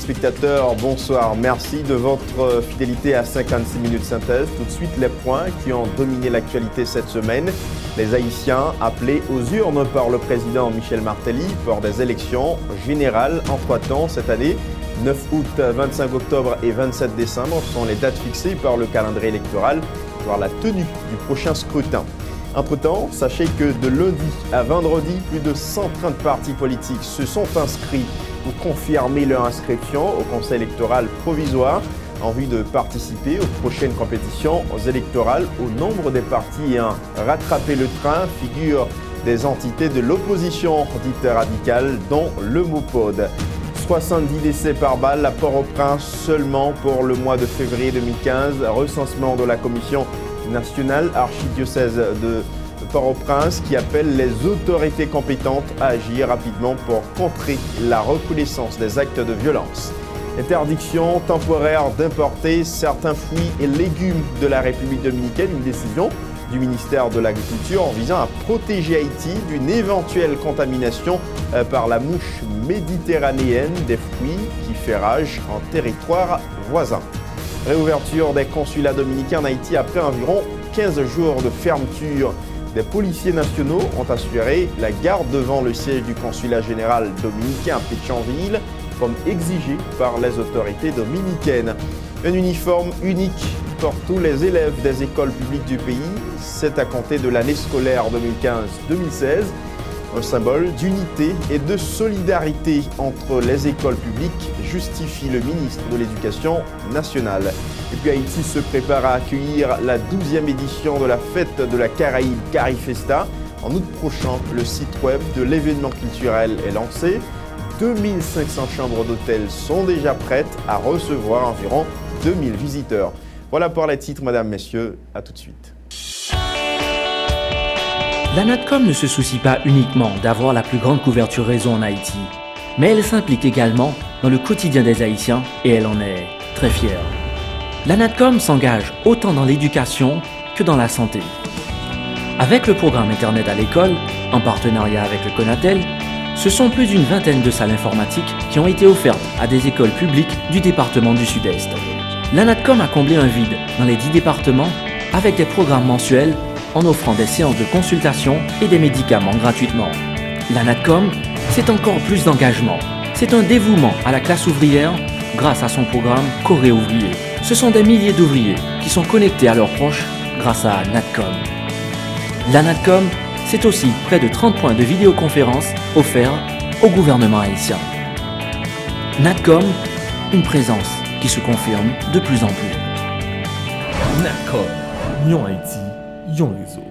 téléspectateurs, bonsoir. Merci de votre fidélité à 56 minutes synthèse. Tout de suite, les points qui ont dominé l'actualité cette semaine. Les Haïtiens appelés aux urnes par le président Michel Martelly pour des élections générales en 3 temps cette année. 9 août, 25 octobre et 27 décembre sont les dates fixées par le calendrier électoral pour la tenue du prochain scrutin. Entre-temps, sachez que de lundi à vendredi, plus de 130 partis politiques se sont inscrits pour confirmer leur inscription au Conseil électoral provisoire en vue de participer aux prochaines compétitions électorales. Au nombre des partis ayant rattrapé le train figurent des entités de l'opposition dite radicale, dont le MOPOD. 70 décès par balle à Port-au-Prince seulement pour le mois de février 2015. Recensement de la Commission nationale archidiocèse de Port-au-Prince qui appelle les autorités compétentes à agir rapidement pour contrer la recrudescence des actes de violence. Interdiction temporaire d'importer certains fruits et légumes de la République dominicaine, une décision du ministère de l'Agriculture visant à protéger Haïti d'une éventuelle contamination par la mouche méditerranéenne des fruits qui fait rage en territoire voisin. Réouverture des consulats dominicains en Haïti après environ 15 jours de fermeture. Des policiers nationaux ont assuré la garde devant le siège du consulat général dominicain à Pétionville, comme exigé par les autorités dominicaines. Un uniforme unique pour tous les élèves des écoles publiques du pays, c'est à compter de l'année scolaire 2015-2016. Un symbole d'unité et de solidarité entre les écoles publiques, justifie le ministre de l'Éducation nationale. Et puis Haïti se prépare à accueillir la 12e édition de la fête de la Caraïbe Carifesta. En août prochain, le site web de l'événement culturel est lancé. 2500 chambres d'hôtel sont déjà prêtes à recevoir environ 2000 visiteurs. Voilà pour les titres, mesdames, messieurs. À tout de suite. La NATCOM ne se soucie pas uniquement d'avoir la plus grande couverture réseau en Haïti, mais elle s'implique également dans le quotidien des Haïtiens et elle en est très fière. La NATCOM s'engage autant dans l'éducation que dans la santé. Avec le programme Internet à l'école, en partenariat avec le Conatel, ce sont plus d'une vingtaine de salles informatiques qui ont été offertes à des écoles publiques du département du Sud-Est. La NATCOM a comblé un vide dans les 10 départements avec des programmes mensuels en offrant des séances de consultation et des médicaments gratuitement. La NATCOM, c'est encore plus d'engagement. C'est un dévouement à la classe ouvrière grâce à son programme Corée Ouvrier. Ce sont des milliers d'ouvriers qui sont connectés à leurs proches grâce à NATCOM. La NATCOM, c'est aussi près de 30 points de vidéoconférence offerts au gouvernement haïtien. NATCOM, une présence qui se confirme de plus en plus. NATCOM, Yon Haïti, Yon Réseau.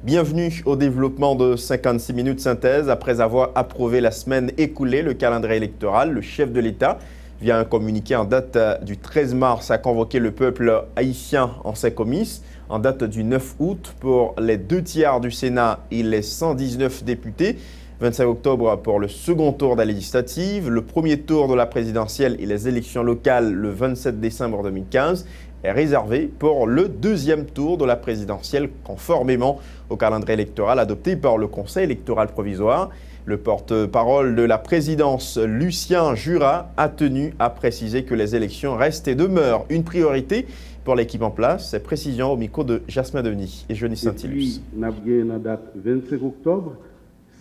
Bienvenue au développement de 56 minutes synthèse. Après avoir approuvé la semaine écoulée le calendrier électoral, le chef de l'État, via un communiqué en date du 13 mars, a convoqué le peuple haïtien en ses comices. En date du 9 août pour les 2 tiers du Sénat et les 119 députés. 25 octobre pour le second tour de la législative, le premier tour de la présidentielle et les élections locales le 27 décembre 2015. Est réservé pour le 2e tour de la présidentielle conformément au calendrier électoral adopté par le Conseil électoral provisoire. Le porte-parole de la présidence, Lucien Jura, a tenu à préciser que les élections restent et demeurent une priorité pour l'équipe en place. Ces précisions au micro de Jasmin Denis et Johnny Saint-Hilus. Et puis, nous avons la date 25 octobre.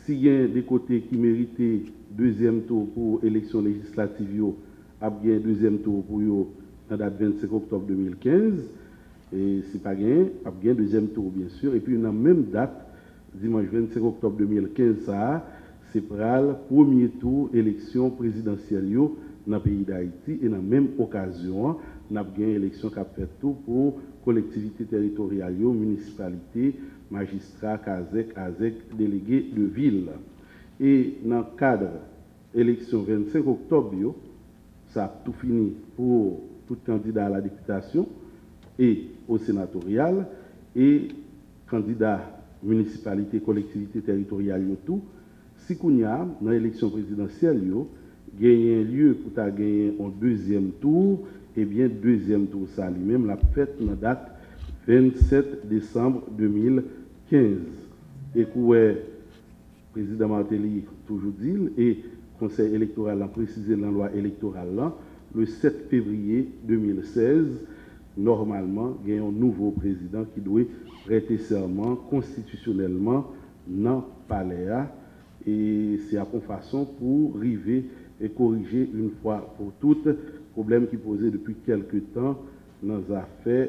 S'il y a des côtés qui méritaient 2e tour pour l'élection législative, il y a un 2e tour pour eux. La date 25 octobre 2015, et si pas gain, il y a un 2e tour bien sûr, et puis la même date, dimanche 25 octobre 2015, c'est pour le premier tour élection présidentielle dans le pays d'Haïti, et dans la même occasion, nous avons une élection qui a fait tout pour collectivités territoriales, municipalités, magistrats, CASEC, ASEC, délégués de ville. Et dans le cadre de l'élection 25 octobre, ça a tout fini pour tout candidat à la députation et au sénatorial et candidat municipalité, collectivité territoriale, tout. Si qu'on y a, dans l'élection présidentielle, il y a un lieu pour gagner un deuxième tour, et bien deuxième tour, ça lui-même, la fête dans la date 27 décembre 2015. Et que le président Martelly toujours dit, et le Conseil électoral a précisé dans la loi électorale, le 7 février 2016, normalement, il y a un nouveau président qui doit prêter serment constitutionnellement dans le palais. Et c'est à une façon pour arriver et corriger une fois pour toutes problème qui posait depuis quelques temps dans les affaires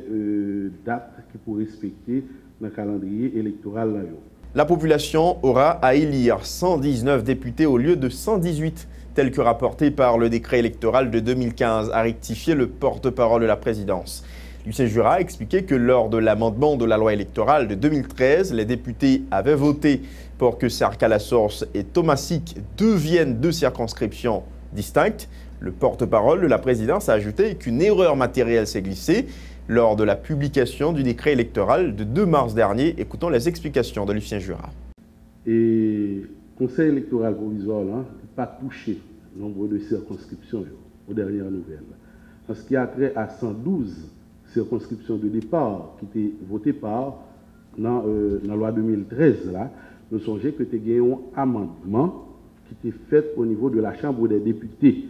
dates qui pour respecter dans le calendrier électoral. La population aura à élire 119 députés au lieu de 118, tel que rapporté par le décret électoral de 2015, a rectifié le porte-parole de la présidence. Lucien Jura a expliqué que lors de l'amendement de la loi électorale de 2013, les députés avaient voté pour que Serre-Calasource et Thomassic deviennent deux circonscriptions distinctes. Le porte-parole de la présidence a ajouté qu'une erreur matérielle s'est glissée lors de la publication du décret électoral de 2 mars dernier. Écoutons les explications de Lucien Jura. Et le Conseil électoral provisoire n'a pas touché le nombre de circonscriptions aux dernières nouvelles. En ce qui a trait à 112 circonscriptions de départ qui étaient votées par dans la loi 2013, là, nous songeons que tu as gagné un amendement qui était fait au niveau de la Chambre des députés.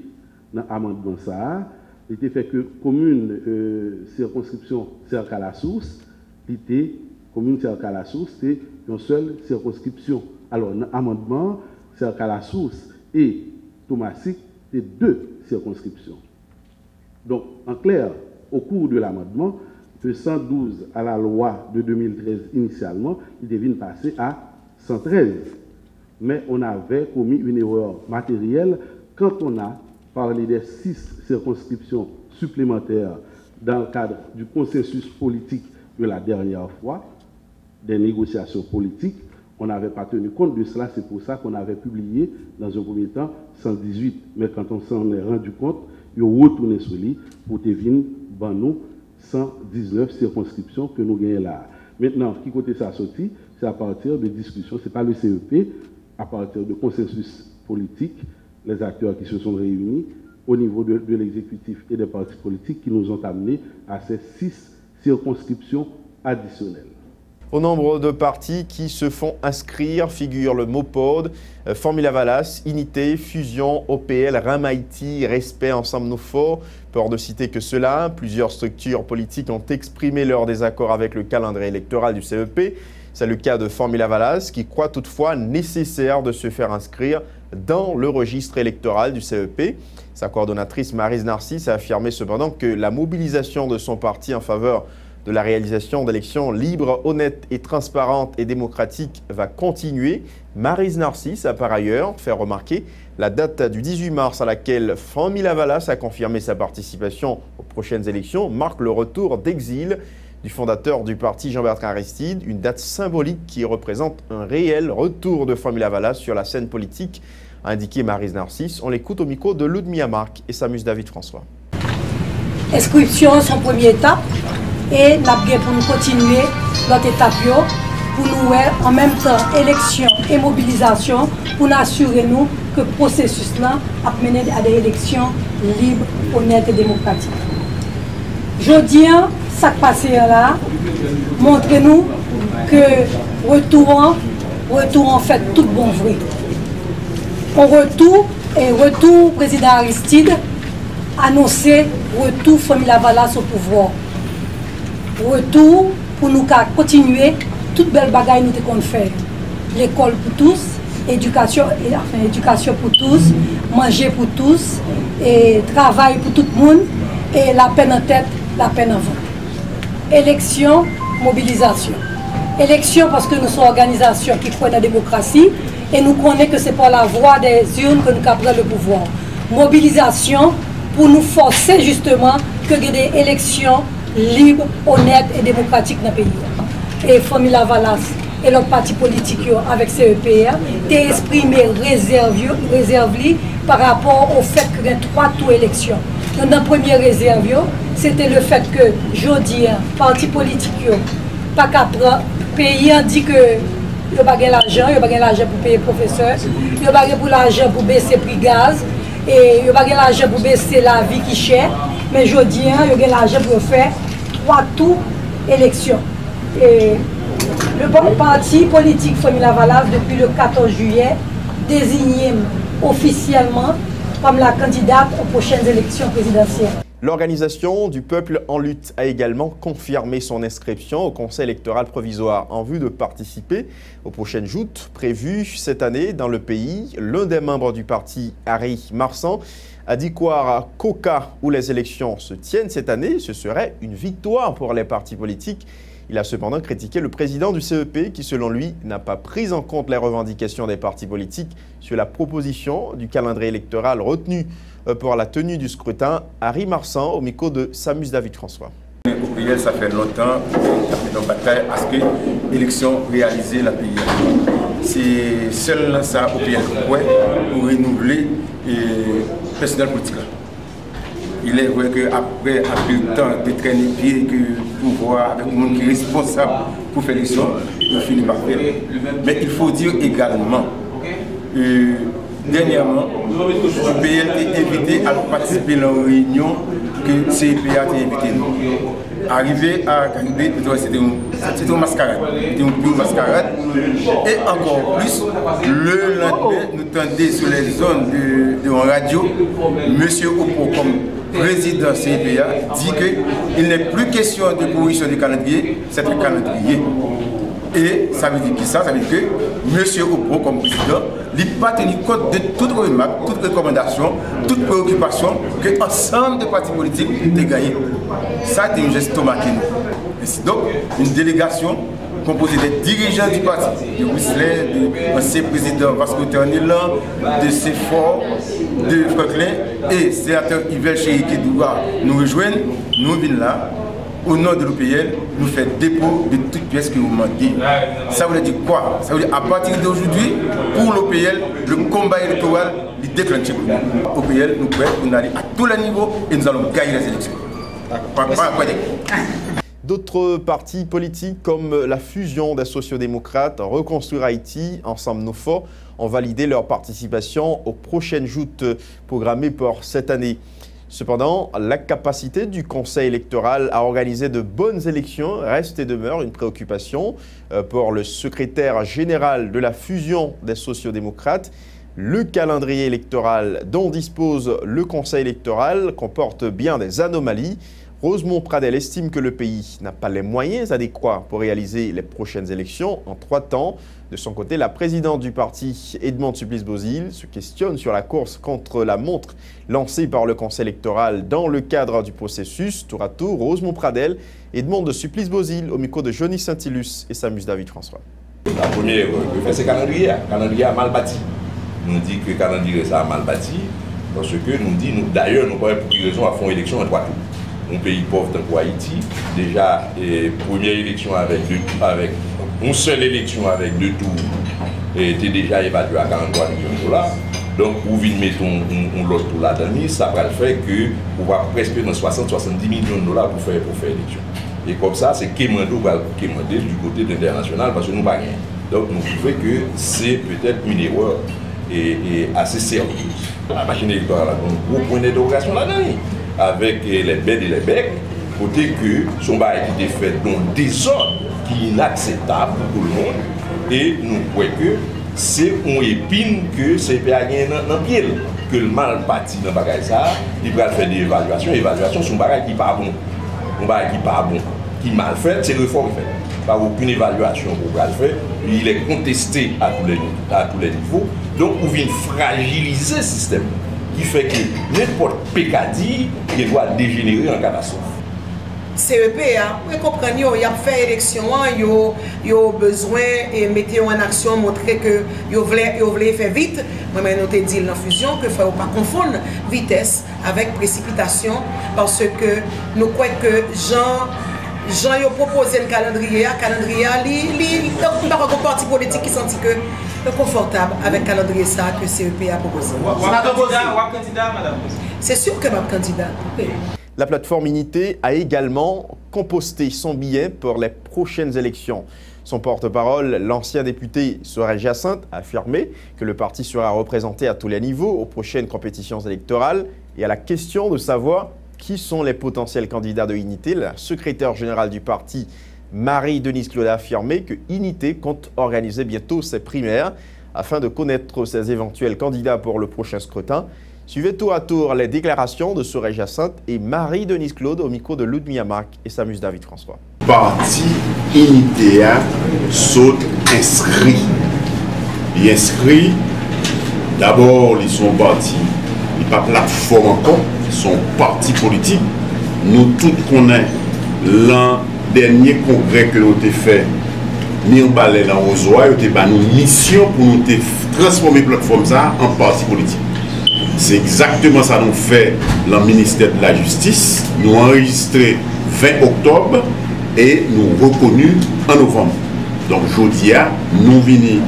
Dans l'amendement, ça, il était fait que commune circonscription Serre-Calasource, commune Serre-Calasource, c'est une seule circonscription. Alors, dans l'amendement, Serre-Calasource et Thomassic, c'est 2 circonscriptions. Donc, en clair, au cours de l'amendement, de 112 à la loi de 2013 initialement, il devait passer à 113. Mais on avait commis une erreur matérielle quand on a parlé des 6 circonscriptions supplémentaires dans le cadre du consensus politique de la dernière fois, des négociations politiques. On n'avait pas tenu compte de cela, c'est pour ça qu'on avait publié dans un premier temps 118. Mais quand on s'en est rendu compte, il a retourné sur lui pour deviner nous 119 circonscriptions que nous gagnons là. Maintenant, qui côté ça sorti, c'est à partir de discussions, ce n'est pas le CEP, à partir de consensus politique, les acteurs qui se sont réunis au niveau de l'exécutif et des partis politiques qui nous ont amenés à ces 6 circonscriptions additionnelles. Au nombre de partis qui se font inscrire figurent le MOPOD, Formula Valas, Unité, Fusion, OPL, Ramaïti, Respect, Ensemble Nous Forts. Pour ne citer que cela, plusieurs structures politiques ont exprimé leur désaccord avec le calendrier électoral du CEP. C'est le cas de Formula Valas qui croit toutefois nécessaire de se faire inscrire dans le registre électoral du CEP. Sa coordonnatrice Maryse Narcisse a affirmé cependant que la mobilisation de son parti en faveur de la réalisation d'élections libres, honnêtes et transparentes et démocratiques va continuer. Maryse Narcisse a par ailleurs fait remarquer la date du 18 mars à laquelle Formula Valas a confirmé sa participation aux prochaines élections marque le retour d'exil du fondateur du parti Jean-Bertrand Aristide, une date symbolique qui représente un réel retour de Formula Valas sur la scène politique, a indiqué Maryse Narcisse. On l'écoute au micro de Ludmilla Marc et Samus David François. Inscription, son première étape. Et nous avons pour nous continuer notre étape pour nous en même temps élection et mobilisation pour nous assurer nous que le processus là a mené à des élections libres, honnêtes et démocratiques. Jeudi, ça qui passe là montre nous que retour en fait tout bon vrai. On retour président Aristide annoncé retour Formula Valas au pouvoir. Retour pour nous continuer toute belle bagaille nous qu'on fait. L'école pour tous, éducation pour tous, manger pour tous, et travail pour tout le monde, et la peine en tête, la peine en ventre. Élection, mobilisation. Élection parce que nous sommes une organisation qui croit dans la démocratie et nous connaissons que c'est par la voie des urnes que nous capturons le pouvoir. Mobilisation pour nous forcer justement que il y ait des élections libre, honnête et démocratique dans le pays. Et Formula Valas et l'autre parti politique avec CEPR, t'es exprimé réserve par rapport au fait qu'il y a 3 tours d'élection. Dans la première réserve, c'était le fait que jeudi, parti politique, pas qu'à prendre, pays dit que il n'y a pas l'argent pour payer professeur, il n'y a pas l'argent pour baisser le prix gaz, et il n'y a pas l'argent pour baisser la vie qui est chère, mais jeudi, il y a l'argent pour faire 3 tours d'élection. Et le parti politique Formula Valave, depuis le 14 juillet, désigné officiellement comme la candidate aux prochaines élections présidentielles. L'organisation du peuple en lutte a également confirmé son inscription au Conseil électoral provisoire en vue de participer aux prochaines joutes prévues cette année dans le pays. L'un des membres du parti, Harry Marsan, a dit qu'au cas où les élections se tiennent cette année, ce serait une victoire pour les partis politiques. Il a cependant critiqué le président du CEP qui, selon lui, n'a pas pris en compte les revendications des partis politiques sur la proposition du calendrier électoral retenu pour la tenue du scrutin. Harry Marsan, au micro de Samus David François. Au PL, ça fait longtemps qu'on a bataille à ce que l'élection réalisée la pays. C'est seul ça au PL pour renouveler le personnel politique. Il est vrai qu'après un peu de temps de traîner pied, que pouvoir avec le monde qui est responsable pour faire l'élection, il finit par faire. Mais il faut dire également, dernièrement, le PL est invité à participer à la réunion que CEPA a invité nous. Arrivé à Caribé, c'était une mascarade, c'était une pure mascarade. Et encore plus, le lendemain, nous tendions sur les zones de radio, M. Opo, comme président CEPA, dit qu'il n'est plus question de correction du calendrier, c'est un calendrier. Et ça veut dire qui ça? Ça veut dire que M. Opo, comme président, n'a pas tenu compte de toute remarque, toute recommandation, toute préoccupation que l'ensemble des partis politiques ont gagné. Ça, c'est une geste marquée. Donc, une délégation composée des dirigeants du parti, de Whistler, de l'ancien président Vasco Ternilan, de Sefor, de Franklin et sénateur Yves Chéri qui doit nous rejoindre, nous venons là. Au nom de l'OPL, nous faisons dépôt de toutes pièces que vous demandez. Ça veut dire quoi? Ça veut dire à partir d'aujourd'hui, pour l'OPL, le combat électoral est déclenché. L'OPL, nous pouvons aller à tous les niveaux et nous allons gagner les élections. D'autres partis politiques comme la fusion des sociodémocrates, Reconstruire Haïti, Ensemble Nos Forts, ont validé leur participation aux prochaines joutes programmées pour cette année. Cependant, la capacité du Conseil électoral à organiser de bonnes élections reste et demeure une préoccupation pour le secrétaire général de la fusion des sociodémocrates. Le calendrier électoral dont dispose le Conseil électoral comporte bien des anomalies. Rosemont Pradel estime que le pays n'a pas les moyens adéquats pour réaliser les prochaines élections en 3 temps. De son côté, la présidente du parti, Edmond Supplice-Bozil, se questionne sur la course contre la montre lancée par le Conseil électoral dans le cadre du processus. Tour à tour, Rosemont Pradel et demande de Supplice-Bozil au micro de Johnny Saint-Ilus et Samus David François. La première que c'est le calendrier a mal bâti. Nous dit que le calendrier ça a mal bâti parce que nous dit, d'ailleurs, nous n'avons pas pour raison à faire une élection en 3 tours. Un pays pauvre comme Haïti, déjà, première élection avec une seule élection avec 2 tours était déjà évaluée à 43 millions de dollars. Donc, pour venir mettre un lot tour là-dedans, ça va le faire que on va presque dans 60-70 millions de dollars pour faire l'élection. Et comme ça, c'est Kémando va quémander du côté de l'international parce que nous n'avons pas rien. Donc, nous trouvons que c'est peut-être une erreur et assez sérieuse. La machine électorale a un gros point d'interrogation là-dedans. Avec les bêtes et les becs, côté que son bail qui était fait dans des désordre qui est inacceptable pour tout le monde, et nous croyons que c'est une épine que c'est pas gagné dans le pied, que le mal parti dans le bagage ça, il va faire des évaluations sur un bagage qui n'est pas bon, un bagage qui n'est pas bon, qui est mal fait, c'est réforme fait. Pas aucune évaluation pour le faire, il est contesté à tous les niveaux, donc on vient fragiliser le système. Qui fait que n'importe pécadille qui doit dégénérer en catastrophe. CEP, vous comprenez, il y a fait élection, il a besoin de mettre en action, montrer que il voulait faire vite. Moi, nous te dit dans la fusion que il ne faut pas confondre vitesse avec précipitation parce que nous croyons que Jean Jean yo proposé un calendrier, il n'y a pas de parti politique qui sentit que est confortable avec le calendrier ça que CEP a proposé. C'est sûr que ma candidat. La plateforme Unité a également composté son billet pour les prochaines élections. Son porte-parole, l'ancien député Sorel Jacinthe, a affirmé que le parti sera représenté à tous les niveaux aux prochaines compétitions électorales. Et à la question de savoir qui sont les potentiels candidats de Unité, la secrétaire générale du parti, Marie-Denise Claude, a affirmé que Unité compte organiser bientôt ses primaires afin de connaître ses éventuels candidats pour le prochain scrutin. Suivez tour à tour les déclarations de Sorel Jacinthe et Marie-Denise Claude au micro de Ludmilla Marc et Samus David François. Parti Unité sont inscrits. Ils inscrits, d'abord, ils sont partis, ils pas plateforme encore, ils sont partis politiques. Nous tous connaissons l'an dernier congrès que nous avons fait, Mirbalais dans Rosoy, nous avons une mission pour nous transformer la plateforme ça en parti politique. C'est exactement ça que nous fait le ministère de la Justice. Nous avons enregistré 20 octobre et nous reconnus en novembre. Donc, aujourd'hui, nous venons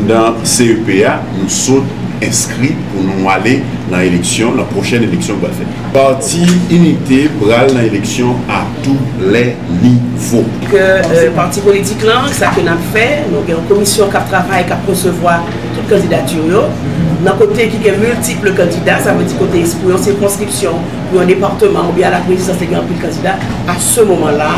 dans CEPA, nous sommes inscrits pour nous aller dans l'élection, la prochaine élection qu'on va faire. Parti Unité bral dans l'élection à tous les niveaux. Que parti politique là, ça que nous avons fait, nous avons une commission qui travaille, qui recevoir toute candidature. D'un côté qui a multiples candidats, ça veut dire côté pour une circonscription, pour un département ou bien à la présidence des grands candidats, à ce moment-là,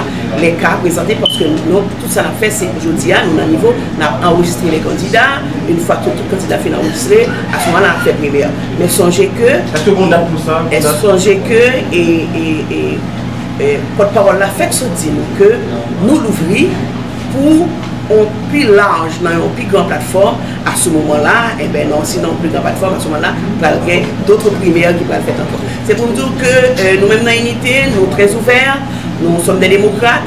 les cas présentés, parce que nous, tout ça a fait, c'est aujourd'hui, nous, à niveau, on a enregistré les candidats, une fois que tout candidat fait enregistré, à ce moment-là, on a fait primaire. Mais songez que. Est-ce que vous avez tout ça? Songez que, et porte-parole l'a fait, se dit que nous l'ouvrir pour un plus large, dans une plus grande plateforme, à ce moment-là, et bien non, sinon une plus grande plateforme, à ce moment-là, il va y avoir d'autres primaires qui vont le faire encore. C'est pour nous dire que nous-mêmes dans l'unité, nous sommes très ouverts, nous sommes des démocrates,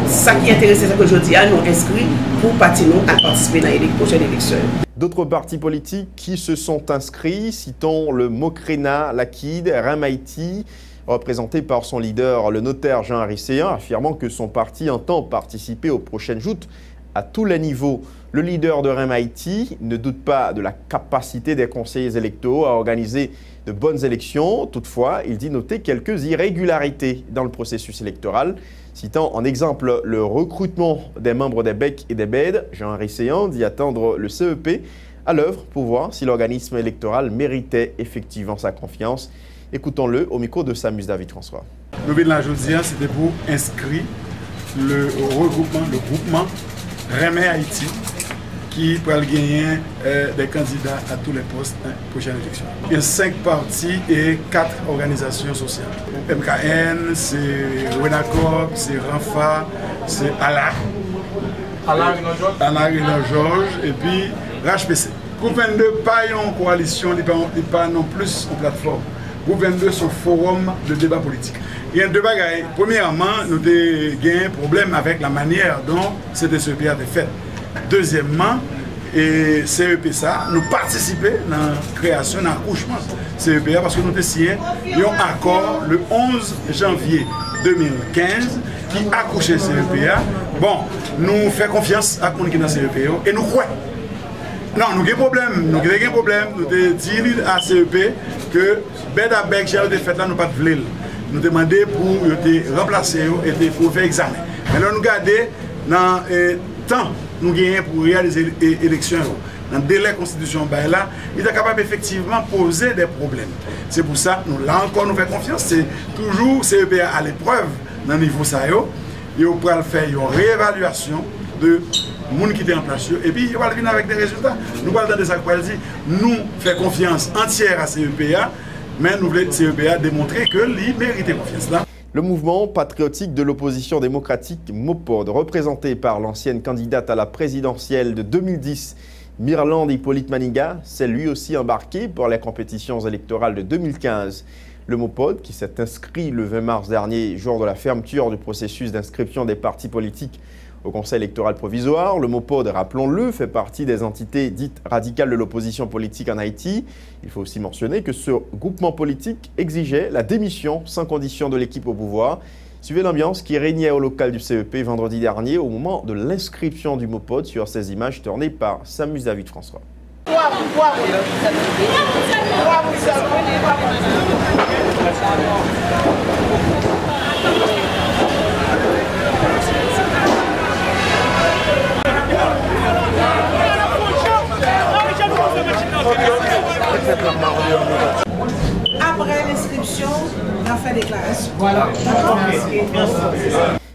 ça qui intéresse, c'est ça que je dis, nous inscrits pour participer dans les prochaines élections. D'autres partis politiques qui se sont inscrits, citons le Mokrena Lakid, Ramaiti, représenté par son leader, le notaire Jean Harisséen, affirmant que son parti entend participer aux prochaines joutes à tous les niveaux. Le leader de Ramaiti ne doute pas de la capacité des conseillers électoraux à organiser de bonnes élections. Toutefois, il dit noter quelques irrégularités dans le processus électoral. Citant en exemple le recrutement des membres des BEC et des BED, Jean Harisséen dit attendre le CEP à l'œuvre pour voir si l'organisme électoral méritait effectivement sa confiance. Écoutons-le au micro de Samus David François. Le but de la journée, c'était pour inscrire le groupement Remè Haïti qui pourra gagner des candidats à tous les postes dans les prochaines élections. Il y a 5 partis et 4 organisations sociales. MKN, c'est Renacop, c'est Renfa, c'est Alain Georges et puis RHPC. Groupe 22 pas en coalition, il pas non plus en plateforme. Groupe 22 sur forum de débat politique. Il y a deux bagailles. Premièrement, nous avons eu un problème avec la manière dont cette CEP a été faite. Deuxièmement, et CEP ça, nous participons dans la création, dans l'accouchement CEP parce que nous avons signé un accord le 11 janvier 2015 qui a accouché CEP. Bon, nous faisons confiance à ce qui est dans CEP et nous croyons. Non, nous avons un problème. Nous avons dit à CEP que Bedabek, j'ai fait là, nous pas de vlil. Nous demandons pour remplacer et pour faire examen. Mais là, nous regardons dans le temps nous gagnons pour réaliser l'élection. Dans le délai de constitution, là, il est capable effectivement de poser des problèmes. C'est pour ça que nous, là encore, nous faisons confiance. C'est toujours CEP à l'épreuve dans le niveau ça. Il va faire une réévaluation de gens qui étaient en place. Et puis, il va venir avec des résultats. Nous allons dans ça qu'il dit. Nous faisons confiance entière à CEPA. Mais nous voulons CEPA démontrer que l'il mérite confiance là. Le mouvement patriotique de l'opposition démocratique MOPOD, représenté par l'ancienne candidate à la présidentielle de 2010, Myrlande Hippolyte Maniga, s'est lui aussi embarqué pour les compétitions électorales de 2015. Le MOPOD, qui s'est inscrit le 20 mars dernier, jour de la fermeture du processus d'inscription des partis politiques au Conseil électoral provisoire. Le MOPOD, rappelons-le, fait partie des entités dites radicales de l'opposition politique en Haïti. Il faut aussi mentionner que ce groupement politique exigeait la démission sans condition de l'équipe au pouvoir. Suivez l'ambiance qui régnait au local du CEP vendredi dernier au moment de l'inscription du mopod sur ces images tournées par Samus David François. Après l'inscription, on a fait déclaration. Voilà.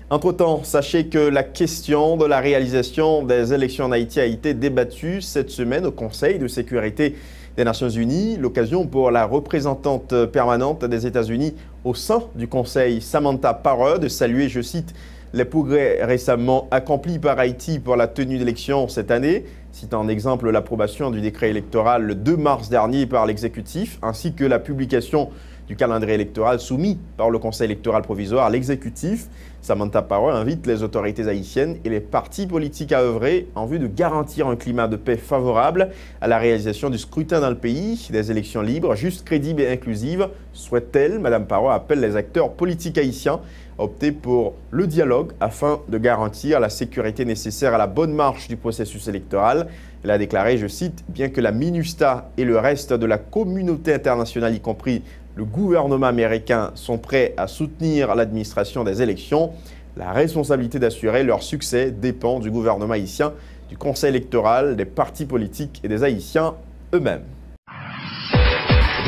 Entre-temps, sachez que la question de la réalisation des élections en Haïti a été débattue cette semaine au Conseil de sécurité des Nations Unies. L'occasion pour la représentante permanente des États-Unis au sein du Conseil, Samantha Power, de saluer, je cite, les progrès récemment accomplis par Haïti pour la tenue d'élections cette année, citant en exemple l'approbation du décret électoral le 2 mars dernier par l'exécutif, ainsi que la publication du calendrier électoral soumis par le Conseil électoral provisoire à l'exécutif. Samantha Power invite les autorités haïtiennes et les partis politiques à œuvrer en vue de garantir un climat de paix favorable à la réalisation du scrutin dans le pays, des élections libres, justes, crédibles et inclusives. Souhaite-t-elle, Mme Power appelle les acteurs politiques haïtiens à opter pour le dialogue afin de garantir la sécurité nécessaire à la bonne marche du processus électoral. Elle a déclaré, je cite, « Bien que la MINUSTAH et le reste de la communauté internationale, y compris le gouvernement américain, sont prêts à soutenir l'administration des élections, la responsabilité d'assurer leur succès dépend du gouvernement haïtien, du conseil électoral, des partis politiques et des Haïtiens eux-mêmes. »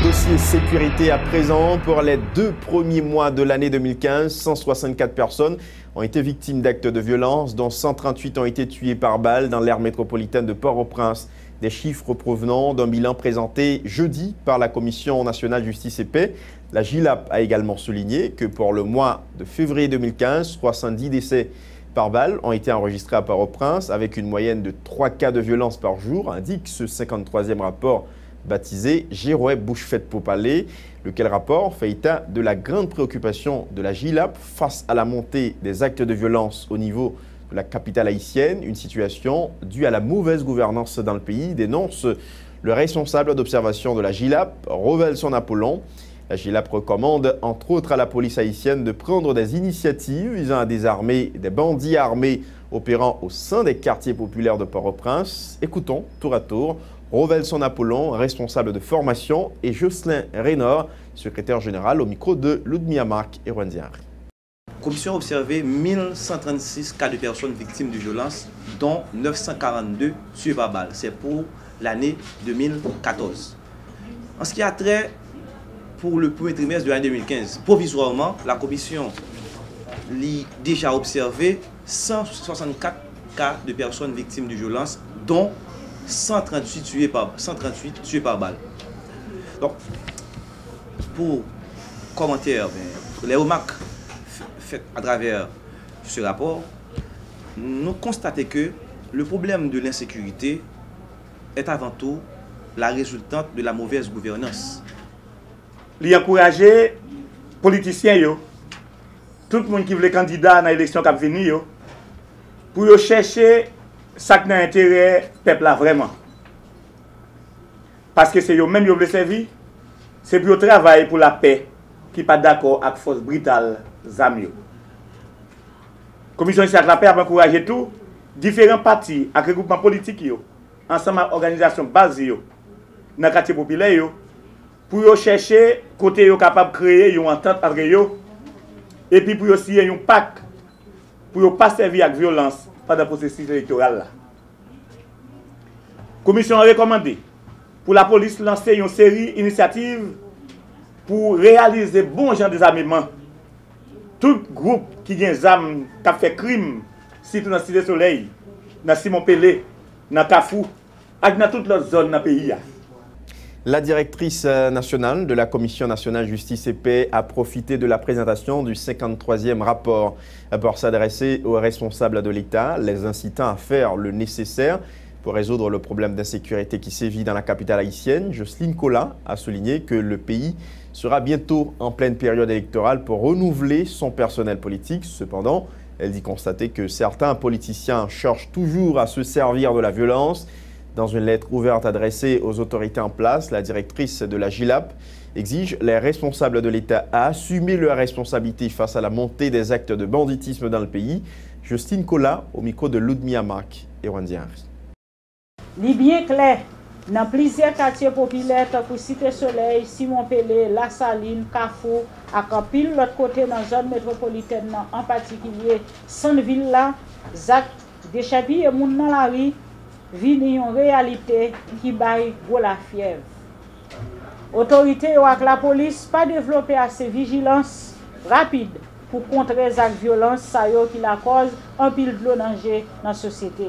Dossier sécurité à présent. Pour les 2 premiers mois de l'année 2015, 164 personnes ont été victimes d'actes de violence, dont 138 ont été tuées par balle dans l'aire métropolitaine de Port-au-Prince. Des chiffres provenant d'un bilan présenté jeudi par la Commission nationale justice et paix. La GILAP a également souligné que pour le mois de février 2015, 70 décès par balle ont été enregistrés à Port-au-Prince, avec une moyenne de 3 cas de violence par jour, indique ce 53e rapport baptisé Gérouet Bouche-Fête Popalé, lequel rapport fait état de la grande préoccupation de la GILAP face à la montée des actes de violence au niveau de la capitale haïtienne, une situation due à la mauvaise gouvernance dans le pays, dénonce le responsable d'observation de la GILAP, Rovelson Apollon. La GILAP recommande entre autres à la police haïtienne de prendre des initiatives visant à désarmer des bandits armés opérant au sein des quartiers populaires de Port-au-Prince. Écoutons tour à tour Rovelson Apollon, responsable de formation, et Jocelyn Reynor, secrétaire général, au micro de Ludmilla Marc et Rwandiari. La commission a observé 1136 cas de personnes victimes de violences, dont 942 tués par balle. C'est pour l'année 2014. En ce qui a trait pour le premier trimestre de l'année 2015, provisoirement, la commission a déjà observé 164 cas de personnes victimes de violences, dont 138 tués par balle. Donc, pour commentaire, les remarques faites à travers ce rapport, nous constatons que le problème de l'insécurité est avant tout la résultante de la mauvaise gouvernance. Il encourage les politiciens, tout le monde qui veut candidat dans l'élection qui vient, pour chercher ça qui a intérêt peuple là vraiment. Parce que c'est eux-mêmes qui veulent servir, c'est pour travailler pour la paix qui n'est pas d'accord avec la force brutale ZAMIO. La commission de la paix a encouragé tout, différents partis et regroupements politiques, ensemble avec l'organisation basée dans le quartier populaire, pour chercher côté capable de créer une entente entre eux, et puis pour signer un pacte pour ne pas servir avec violence pendant le processus électoral. La commission a recommandé pour la police lancer une série d'initiatives pour réaliser bon genre des armements. Tout groupe qui a des armes, qui a fait crime, surtout dans le Cité Soleil, dans Simon Pelé, dans Kafou, et dans toutes les zones dans le pays. La directrice nationale de la Commission nationale justice et paix a profité de la présentation du 53e rapport pour s'adresser aux responsables de l'État, les incitant à faire le nécessaire pour résoudre le problème d'insécurité qui sévit dans la capitale haïtienne. Jocelyne Cola a souligné que le pays sera bientôt en pleine période électorale pour renouveler son personnel politique. Cependant, elle dit constater que certains politiciens cherchent toujours à se servir de la violence. Dans une lettre ouverte adressée aux autorités en place, la directrice de la GILAP exige les responsables de l'État à assumer leurs responsabilités face à la montée des actes de banditisme dans le pays. Justine Kola au micro de Ludmilla Marc et Wendy Henry. Il est bien clair, dans plusieurs quartiers populaires comme Cité Soleil, Simon Pelé, La Saline, Carrefour, à pile l'autre côté dans la zone métropolitaine, en particulier Centre-ville là, Zach, déchapi et moun dans la rue, vient une réalité qui baille gros la fièvre. Autorités ou la police pas développé assez vigilance rapide pour contrer les actes de violence qui la cause un pile de danger dans la société.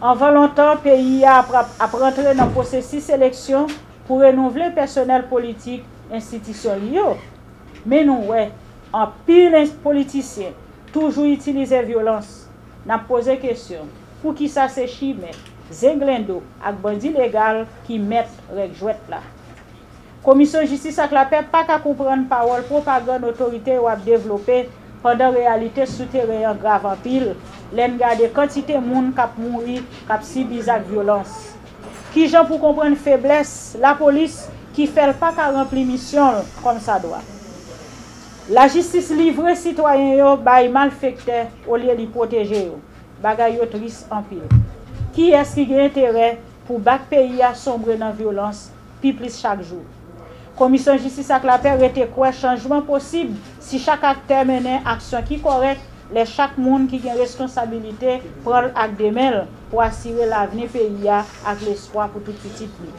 En volontaire, le pays a rentré dans le processus d'élection pour renouveler le personnel politique institutionnel. Mais nous, en pile politiciens, toujours utiliser violence. Nous avons posé la question, pour qui ça c'est chimé, Zenglendo et bandits légaux qui mettent les jouets là. Commission de justice et la paix pas qu'à comprendre parole propagande autorité ou à développer pendant réalité souterrain grave en pile. L'en garde quantité de monde qui mourir, qui subit la violence. Qui gens pour comprendre faiblesse, la police qui fait pas qu'à remplir mission comme ça doit. La justice livre citoyen yo bay malfecteur au lieu de protéger yo. Bagay yo triste en pile. Qui est-ce qui a intérêt pour battre pays à sombrer dans la violence plus chaque jour? Commission de justice et la paix était quoi changement possible si chaque acteur menait action qui correcte, les chaque monde qui a responsabilité prend acte de mêle pour assurer l'avenir pays avec l'espoir pour toute petite vie.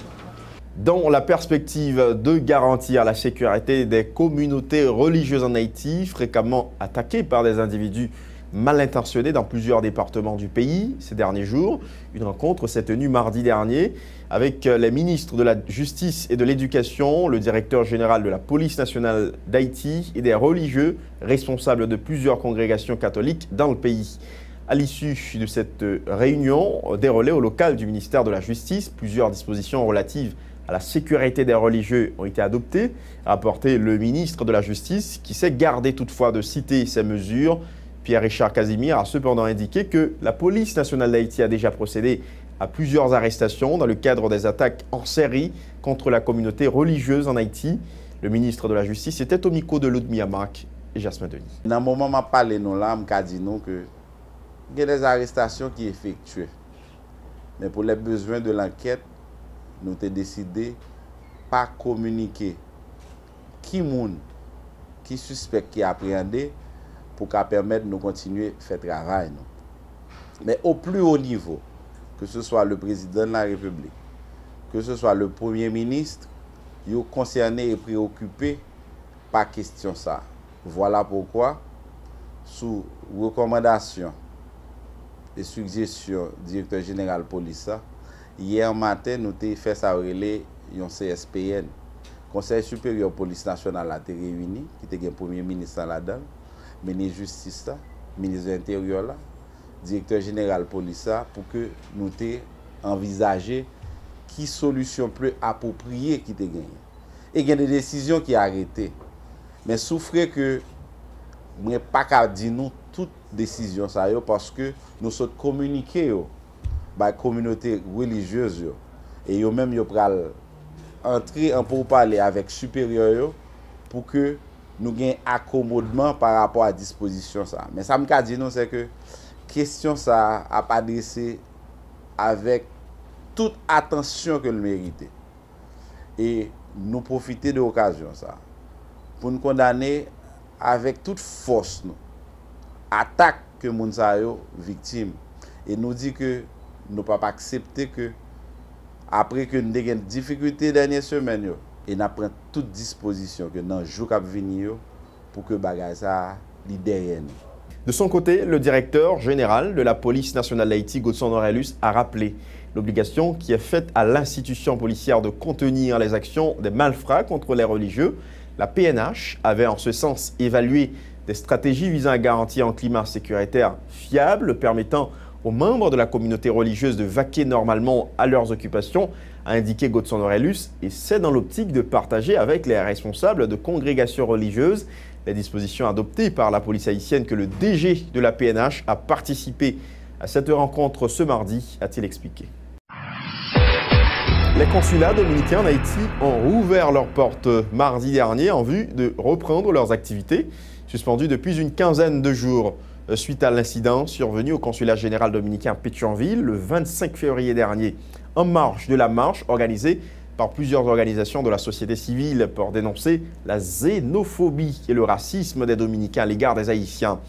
Dans la perspective de garantir la sécurité des communautés religieuses en Haïti, fréquemment attaquées par des individus mal intentionnés dans plusieurs départements du pays ces derniers jours, une rencontre s'est tenue mardi dernier avec les ministres de la Justice et de l'Éducation, le directeur général de la Police nationale d'Haïti et des religieux responsables de plusieurs congrégations catholiques dans le pays. À l'issue de cette réunion déroulée au local du ministère de la Justice, plusieurs dispositions relatives à la sécurité des religieux ont été adoptées, a apporté le ministre de la Justice, qui s'est gardé toutefois de citer ces mesures. Pierre-Richard Casimir a cependant indiqué que la police nationale d'Haïti a déjà procédé à plusieurs arrestations dans le cadre des attaques en série contre la communauté religieuse en Haïti. Le ministre de la Justice était au micro de Ludmilla Marc et Jasmin Denis. Dans le moment où je parle, je dis que il y a des arrestations qui sont effectuées. Mais pour les besoins de l'enquête, nous avons décidé de ne pas communiquer qui suspect qui est appréhendé pour permettre de nous continuer à faire travail. Mais au plus haut niveau, que ce soit le président de la République, que ce soit le Premier ministre, ils sont concernés et préoccupés par la question ça. Voilà pourquoi, sous recommandation et suggestion du directeur général de la police, hier matin, nous avons fait ça relais un CSPN, Conseil supérieur de la police nationale a été réuni, qui était le Premier ministre là-dedans, ministre de la Justice, ministre de l'Intérieur, directeur général de la police, pour que nous envisagions qui solution plus appropriée qui était gagnée. Et il y a des décisions qui sont arrêtées. Mais souffrez que je ne pas qu'à dire nous toutes décisions ça parce que nous sommes communiqués par la communauté religieuse et yo même yo pral entrer en pourparler avec supérieur pour que nous ayons accommodement par rapport à la disposition ça. Mais ça me dit non c'est que question ça a pas adressé avec toute attention que le mérite. Et nous profiter de l'occasion ça pour nous condamner avec toute force nous attaque que moun sa yo victime et nous dit que nous pas accepter que après que nous avons des difficultés dernière semaine yo et nous prenons toute disposition que dans jour qui venir pour que bagay ça li derrière nous. De son côté, le directeur général de la police nationale d'Haïti, Godson Aurelius, a rappelé l'obligation qui est faite à l'institution policière de contenir les actions des malfrats contre les religieux. La PNH avait en ce sens évalué des stratégies visant à garantir un climat sécuritaire fiable, permettant aux membres de la communauté religieuse de vaquer normalement à leurs occupations, a indiqué Godson Aurelius, et c'est dans l'optique de partager avec les responsables de congrégations religieuses les dispositions adoptées par la police haïtienne que le DG de la PNH a participé à cette rencontre ce mardi, a-t-il expliqué. Les consulats dominicains en Haïti ont rouvert leurs portes mardi dernier en vue de reprendre leurs activités, suspendues depuis une quinzaine de jours. Suite à l'incident survenu au consulat général dominicain à Pétionville le 25 février dernier, en marge de la marche organisée par plusieurs organisations de la société civile pour dénoncer la xénophobie et le racisme des Dominicains à l'égard des Haïtiens.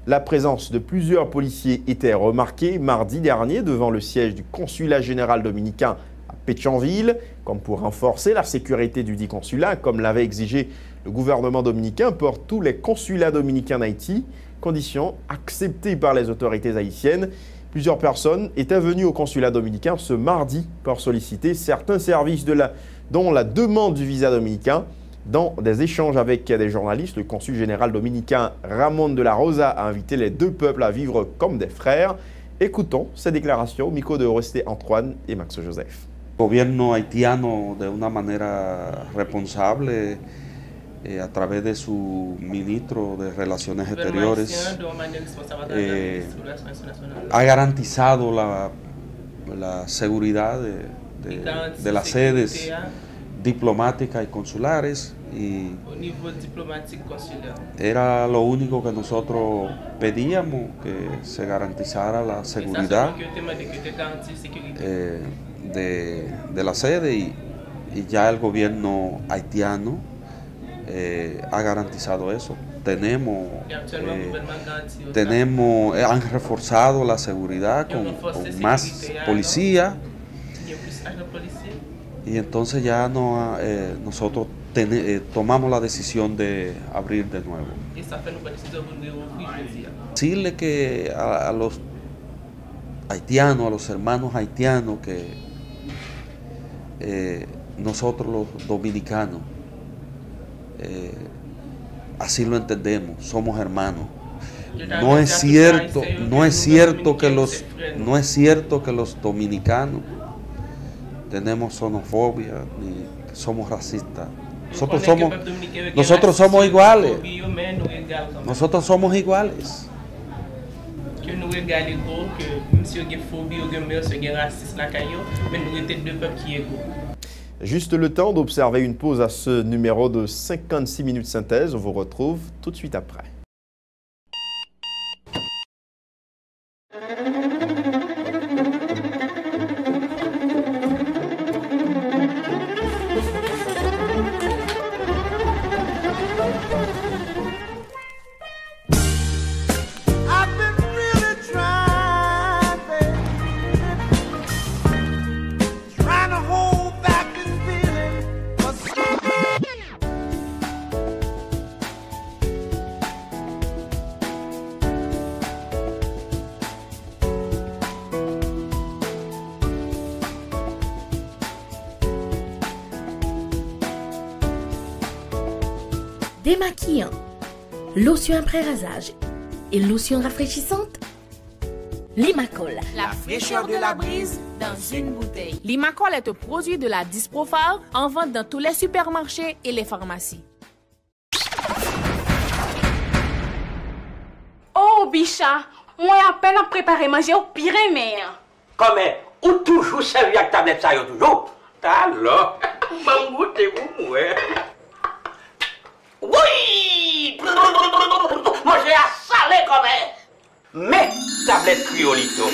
La présence de plusieurs policiers était remarquée mardi dernier devant le siège du consulat général dominicain à Pétionville, comme pour renforcer la sécurité du dit consulat, comme l'avait exigé le gouvernement dominicain pour tous les consulats dominicains d'Haïti, condition acceptée par les autorités haïtiennes. Plusieurs personnes étaient venues au consulat dominicain ce mardi pour solliciter certains services dont la demande du visa dominicain. Dans des échanges avec des journalistes, le consul général dominicain Ramon de la Rosa a invité les deux peuples à vivre comme des frères. Écoutons ces déclarations au micro de Oresté Antoine et Max Joseph. El gobierno haitiano, de una manera responsable, a través de su ministro de Relaciones Exteriores, ha garantizado la seguridad de las sedes diplomáticas y consulares, y era lo único que nosotros pedíamos, que se garantizara la seguridad de la sede, y ya el gobierno haitiano ha garantizado eso. Han reforzado la seguridad con más policía, y entonces ya nosotros tomamos la decisión de abrir de nuevo. Decirle que a los haitianos, a los hermanos haitianos, que nosotros los dominicanos así lo entendemos, somos hermanos. No es cierto que los dominicanos tenemos xenofobia ni somos racistas. Nosotros somos iguales. Nosotros somos iguales. Juste le temps d'observer une pause à ce numéro de 56 minutes synthèse. On vous retrouve tout de suite après. Démaquillant, lotion après rasage et lotion rafraîchissante. Limacol. La fraîcheur de la brise dans une bouteille. Limacol est un produit de la Disprofar en vente dans tous les supermarchés et les pharmacies. Oh, Bicha, moi à peine à préparer manger au pire mère. Comme ou toujours servi avec tablette ça yo toujours. Alors, m'en goûter vous ouais. Oui! Manger à salé comme mais tablette Criolito.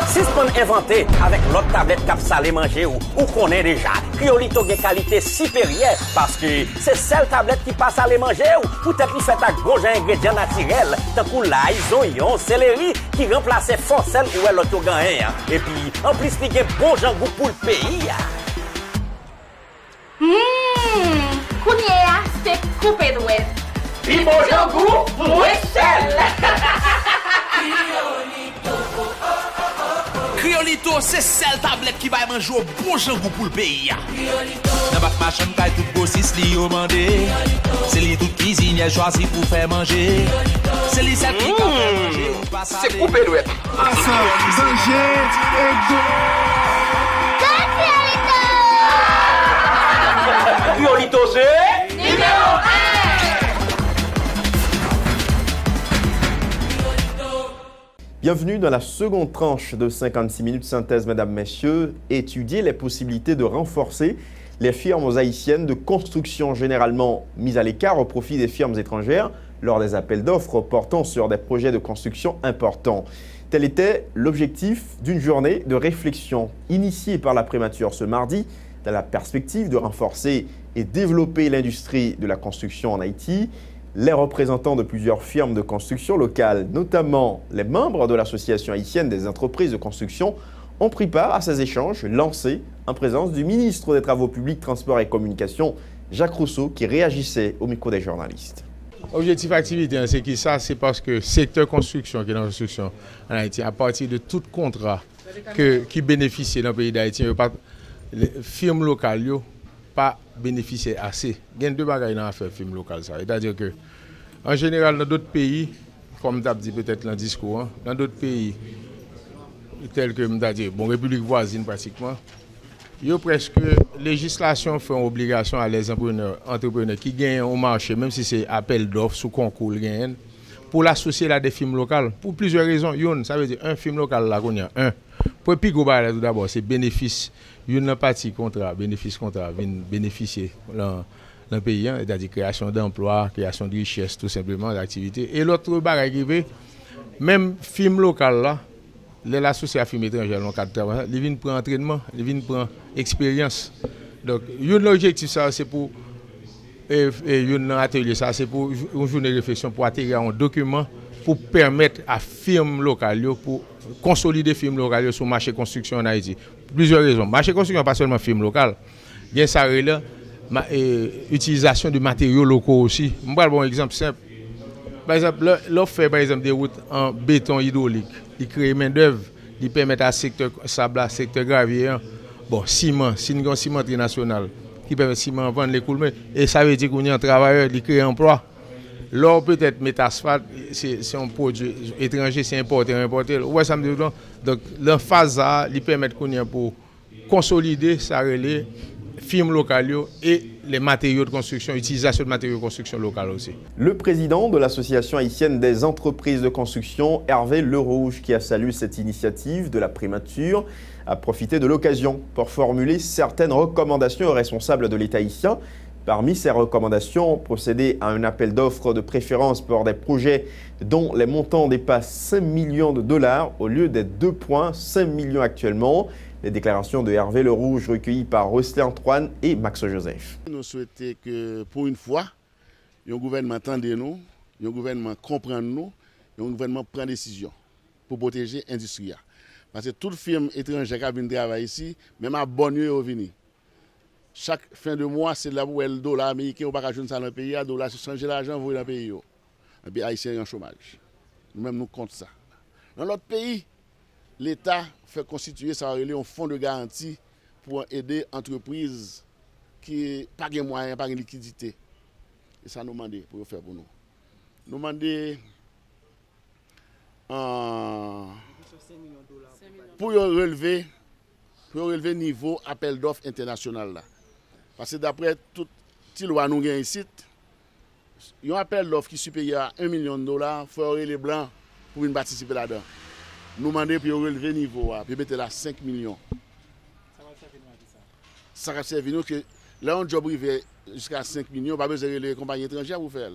Si ce qu'on inventé avec l'autre tablette cap salé manger ou connaît déjà, Criolito a qualité supérieure parce que c'est celle tablette qui passe à les manger ou peut-être qui fait un gros ingrédient naturel, tant que l'ail, oignon, céleri qui remplace forcelle ou l'autre gain. Et puis en plus il y a bon goût pour le pays. Kounia, c'est coupé d'ouest. Puis bon goût, moins sel. Criolito, c'est celle tablette qui va manger au bon goût pour le pays. Dans votre machin, t'as tout grossiste li au mandé. C'est li toute cuisine, elle choisi pour faire manger. C'est li celle qui va faire manger. C'est coupé d'ouest. Ah ça, manger et Criolito, c'est numéro 1. Bienvenue dans la seconde tranche de 56 minutes synthèse, mesdames, messieurs. Étudier les possibilités de renforcer les firmes haïtiennes de construction généralement mises à l'écart au profit des firmes étrangères lors des appels d'offres portant sur des projets de construction importants. Tel était l'objectif d'une journée de réflexion initiée par la Prémature ce mardi dans la perspective de renforcer et développer l'industrie de la construction en Haïti. Les représentants de plusieurs firmes de construction locales, notamment les membres de l'Association haïtienne des entreprises de construction, ont pris part à ces échanges lancés en présence du ministre des Travaux publics, Transports et Communications, Jacques Rousseau, qui réagissait au micro des journalistes. Objectif activité, c'est qui ça? C'est parce que le secteur construction, qui est dans la construction en Haïti, à partir de tout contrat qui bénéficie dans le pays d'Haïti, les firmes locales n'ont pas bénéficié assez. Il y a deux bagages dans l'affaire firme locale. C'est-à-dire que, en général, dans d'autres pays, comme tu as dit peut-être dans le discours, dans d'autres pays, tels que République voisine pratiquement, il y a presque législation fait obligation à les entrepreneurs qui gagnent au marché, même si c'est appel d'offres sous concours, pour l'associer à des firmes locales. Pour plusieurs raisons. Ça veut dire un film local là qu'on y a un. Pour plus gros tout d'abord, c'est bénéfice. Une partie contrat, bénéfice contrat, bénéficier dans le pays, c'est-à-dire création d'emplois, création de richesse, tout simplement, d'activité. Et l'autre barrière, même film local là, l'associé à film étranger dans le cadre de travail, ils viennent prendre entraînement, ils viennent prendre expérience. Donc, l'objectif, ça, c'est pour un atelier, ça, c'est pour une journée de réflexion pour atterrir un document pour permettre à firmes locales, pour consolider firmes locales sur le marché de construction en Haïti. Plusieurs raisons. Le marché de construction, pas seulement firmes locales. Il y a ça, utilisation de matériaux locaux aussi. Je vais prendre un exemple simple. Par exemple, l'offre fait par exemple des routes en béton hydraulique. Il crée main-d'œuvre, il permet à secteur sable, secteur gravier, ciment, cimenterie nationale, qui permet ciment vendre les coulements. Et ça veut dire qu'on y a un travailleur, il crée un emploi. L'or peut-être métasphalte, c'est un produit étranger, c'est importé. Ouais, ça me dit donc, la phase A, il permet qu'on y a pour consolider ça relais firmes locales et les matériaux de construction, utilisation de matériaux de construction locales aussi. Le président de l'Association haïtienne des entreprises de construction, Hervé Lerouge, qui a salué cette initiative de la Prémature, a profité de l'occasion pour formuler certaines recommandations aux responsables de l'État haïtien. Parmi ces recommandations, procéder à un appel d'offres de préférence pour des projets dont les montants dépassent 5 millions de dollars au lieu des 2,5 millions actuellement. Les déclarations de Hervé Lerouge recueillies par Rosley Antoine et Max Joseph. Nous souhaitons que pour une fois, le gouvernement entende nous, le gouvernement comprend nous, le gouvernement prend des décisions pour protéger l'industrie. Parce que toute firme étrangère qui vient travailler ici, même à bonne nuit, est venue. Chaque fin de mois, c'est là où le dollar américain, on ne peut pas jouer ça dans le pays, le dollar, c'est changer l'argent, vous dans le pays. Et puis, Haïtien en chômage. Nous-mêmes, nous comptons ça. Dans notre pays, l'État fait constituer ça un fonds de garantie pour aider les entreprises qui n'ont pas de moyens, pas de liquidité. Et ça nous demande pour faire pour nous. Nous demandons pour relever le niveau appel d'offres international. Là. Parce que d'après toute la loi nous avons ici, il y a un appel d'offres qui est supérieur à $1 million, il faut les blancs pour participer là-dedans. Nous demandons pour relever le niveau, puis mettre là 5 millions. Ça va servir nous que là, on job privé jusqu'à 5 millions, pas besoin de les compagnies étrangères pour faire.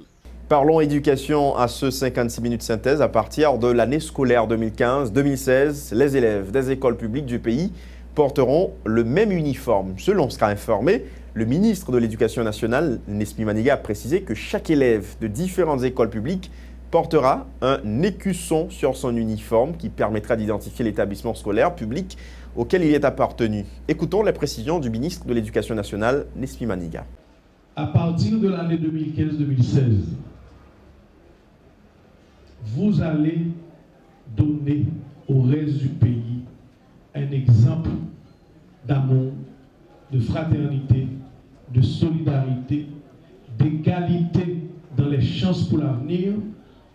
Parlons éducation à ce 56 minutes synthèse. À partir de l'année scolaire 2015-2016, les élèves des écoles publiques du pays porteront le même uniforme. Selon ce qu'a informé le ministre de l'Éducation nationale, Nespi Maniga, a précisé que chaque élève de différentes écoles publiques portera un écusson sur son uniforme qui permettra d'identifier l'établissement scolaire public auquel il est appartenu. Écoutons les précisions du ministre de l'Éducation nationale, Nespi Maniga. À partir de l'année 2015-2016, vous allez donner au reste du pays un exemple d'amour, de fraternité, de solidarité, d'égalité dans les chances pour l'avenir,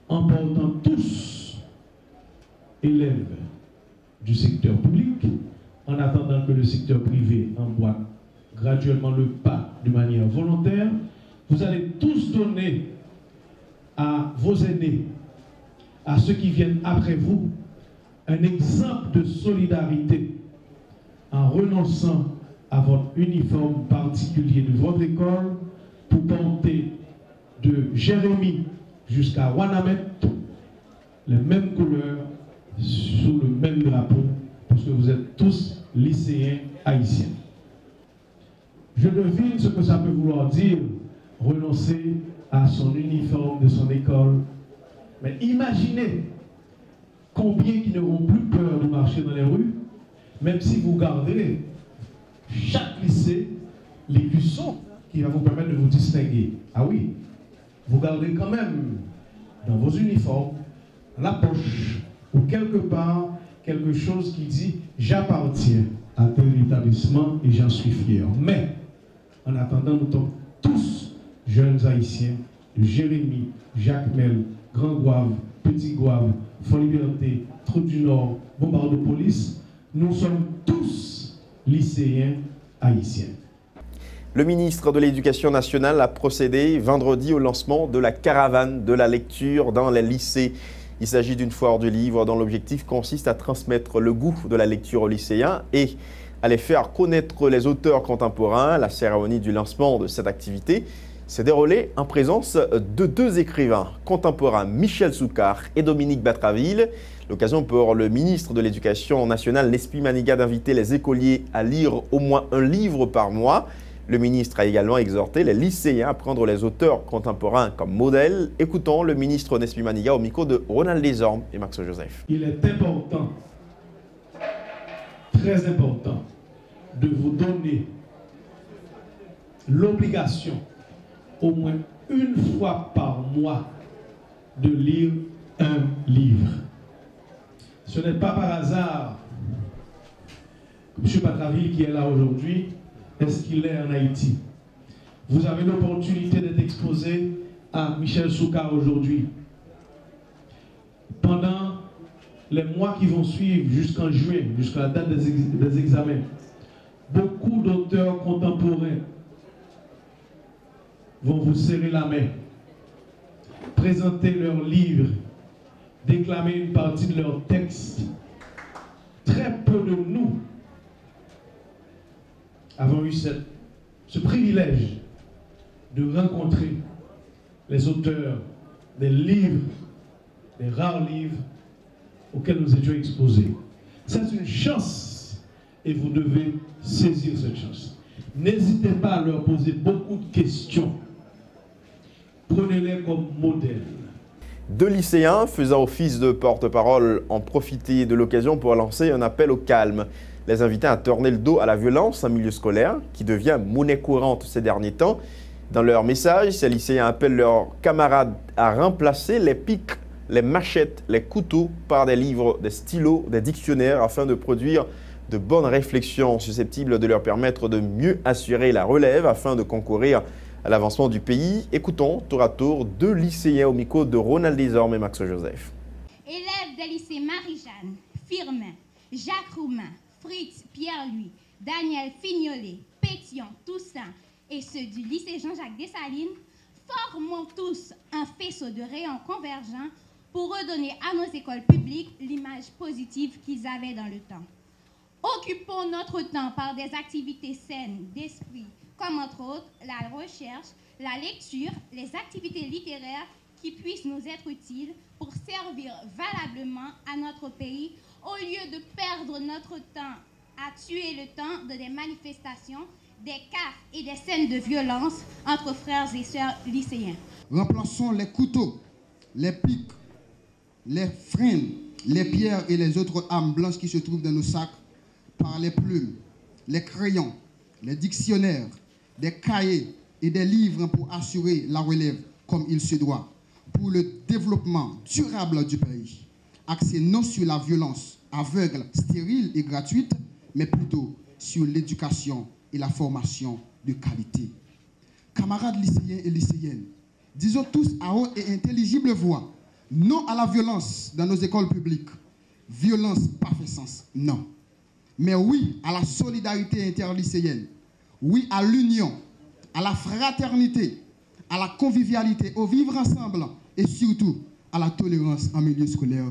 en portant tous élèves du secteur public, en attendant que le secteur privé emboîte graduellement le pas de manière volontaire. Vous allez tous donner à vos aînés, à ceux qui viennent après vous, un exemple de solidarité en renonçant à votre uniforme particulier de votre école pour porter de Jérémie jusqu'à Wanamet les mêmes couleurs sous le même drapeau, parce que vous êtes tous lycéens haïtiens. Je devine ce que ça peut vouloir dire, renoncer à son uniforme de son école. Mais imaginez combien qui n'auront plus peur de marcher dans les rues, même si vous gardez chaque lycée les cuissons qui va vous permettre de vous distinguer. Ah oui, vous gardez quand même dans vos uniformes, dans la poche ou quelque part quelque chose qui dit « J'appartiens à tel établissement et j'en suis fier ». Mais en attendant, nous sommes tous jeunes haïtiens de Jérémie, Jacmel, Grand Gouave, Petit Gouave, Fort-Liberté, Trou du Nord, Bombardopolis. Nous sommes tous lycéens haïtiens. Le ministre de l'Éducation nationale a procédé vendredi au lancement de la caravane de la lecture dans les lycées. Il s'agit d'une foire du livre dont l'objectif consiste à transmettre le goût de la lecture aux lycéens et à les faire connaître les auteurs contemporains. La cérémonie du lancement de cette activité s'est déroulée en présence de deux écrivains contemporains, Michel Soukar et Dominique Batraville. L'occasion pour le ministre de l'Éducation nationale, Nespi Maniga, d'inviter les écoliers à lire au moins un livre par mois. Le ministre a également exhorté les lycéens à prendre les auteurs contemporains comme modèle. Écoutons le ministre Nespi Maniga au micro de Ronald Desormes et Max Joseph. Il est important, très important, de vous donner l'obligation au moins une fois par mois de lire un livre. Ce n'est pas par hasard que M. Batraville, qui est là aujourd'hui, est-ce qu'il est en Haïti. Vous avez l'opportunité d'être exposé à Michel Soukar aujourd'hui. Pendant les mois qui vont suivre jusqu'en juin, jusqu'à la date des examens, beaucoup d'auteurs contemporains vont vous serrer la main, présenter leurs livres, déclamer une partie de leurs textes. Très peu de nous avons eu ce privilège de rencontrer les auteurs des livres, des rares livres auxquels nous étions exposés. C'est une chance et vous devez saisir cette chance. N'hésitez pas à leur poser beaucoup de questions. Prenez-les comme modèle. Deux lycéens faisant office de porte-parole ont profité de l'occasion pour lancer un appel au calme. Les invités à tourner le dos à la violence en milieu scolaire, qui devient monnaie courante ces derniers temps. Dans leur message, ces lycéens appellent leurs camarades à remplacer les pics, les machettes, les couteaux par des livres, des stylos, des dictionnaires afin de produire de bonnes réflexions susceptibles de leur permettre de mieux assurer la relève afin de concourir à l'avancement du pays. Écoutons tour à tour deux lycéens au micro de Ronald Desormes et Max Joseph. Élèves des lycées Marie-Jeanne, Firmin, Jacques Roumain, Fritz, Pierre-Louis, Daniel Fignolet, Pétion, Toussaint et ceux du lycée Jean-Jacques Dessalines, formons tous un faisceau de rayons convergents pour redonner à nos écoles publiques l'image positive qu'ils avaient dans le temps. Occupons notre temps par des activités saines d'esprit, comme entre autres la recherche, la lecture, les activités littéraires qui puissent nous être utiles pour servir valablement à notre pays au lieu de perdre notre temps à tuer le temps de des manifestations, des CAF et des scènes de violence entre frères et sœurs lycéens. Remplaçons les couteaux, les pics, les freins, les pierres et les autres armes blanches qui se trouvent dans nos sacs par les plumes, les crayons, les dictionnaires, des cahiers et des livres pour assurer la relève comme il se doit, pour le développement durable du pays. Axé non sur la violence aveugle, stérile et gratuite, mais plutôt sur l'éducation et la formation de qualité. Camarades lycéens et lycéennes, disons tous à haute et intelligible voix, non à la violence dans nos écoles publiques. Violence pas fait sens, non. Mais oui à la solidarité interlycéenne, oui à l'union, à la fraternité, à la convivialité, au vivre ensemble et surtout à la tolérance en milieu scolaire.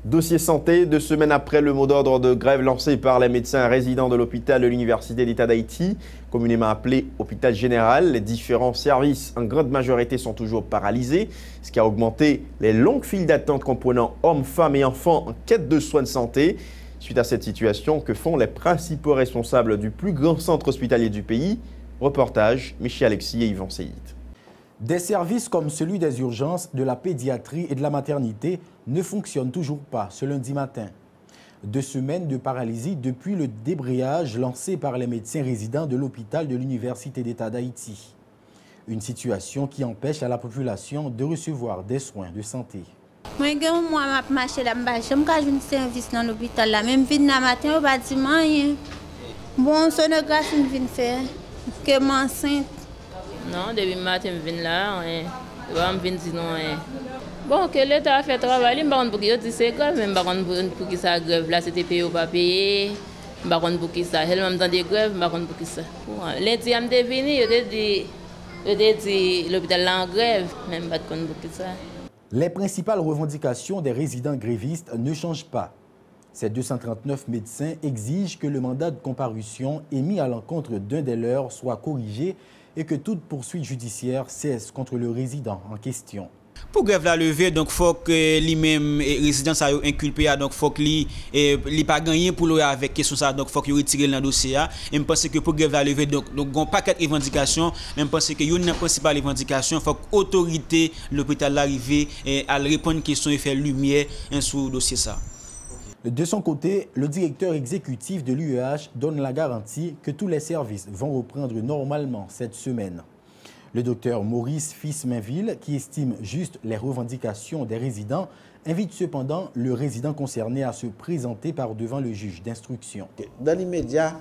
Dossier santé, 2 semaines après le mot d'ordre de grève lancé par les médecins résidents de l'hôpital de l'Université d'État d'Haïti, communément appelé hôpital général, les différents services en grande majorité sont toujours paralysés, ce qui a augmenté les longues files d'attente comprenant hommes, femmes et enfants en quête de soins de santé. Suite à cette situation, que font les principaux responsables du plus grand centre hospitalier du pays? Reportage, Michel Alexis et Yvan Seyid. Des services comme celui des urgences, de la pédiatrie et de la maternité ne fonctionnent toujours pas ce lundi matin. 2 semaines de paralysie depuis le débrayage lancé par les médecins résidents de l'hôpital de l'Université d'État d'Haïti. Une situation qui empêche à la population de recevoir des soins de santé. Moi, je marche là, je un service dans l'hôpital là, même vite dans matin au bâtiment rien. Bon, sonographie je viens faire que je m'enceinte. Non, depuis le matin, je viens là, je viens sinon. Bon, que l'État a fait travail, je ne sais pas pour qui c'est grave, mais je ne sais pas pour qui ça grève là, c'était payé ou pas payé. Je ne sais pas pour qui ça. Elle m'a dit grève, je ne sais pas pour qui ça. Lundi, je suis venu, je dit l'hôpital là en grève, mais je ne sais pas pour qui ça. Les principales revendications des résidents grévistes ne changent pas. Ces 239 médecins exigent que le mandat de comparution émis à l'encontre d'un des leurs soit corrigé et que toute poursuite judiciaire cesse contre le résident en question. Pour grève la levée, donc faut que lui-même résident ça inculpé, donc faut que lui pas gagné pour lui avec question ça, donc faut qu'il retire le dossier. Et je pense que pour grève la levée, donc un paquet de revendications, même pense que une principale revendication, faut que l'autorité l'hôpital l'arriver et à répondre question et faire lumière sur le dossier ça. De son côté, le directeur exécutif de l'UEH donne la garantie que tous les services vont reprendre normalement cette semaine. Le docteur Maurice Fils-Mainville, qui estime juste les revendications des résidents, invite cependant le résident concerné à se présenter par devant le juge d'instruction. Dans l'immédiat,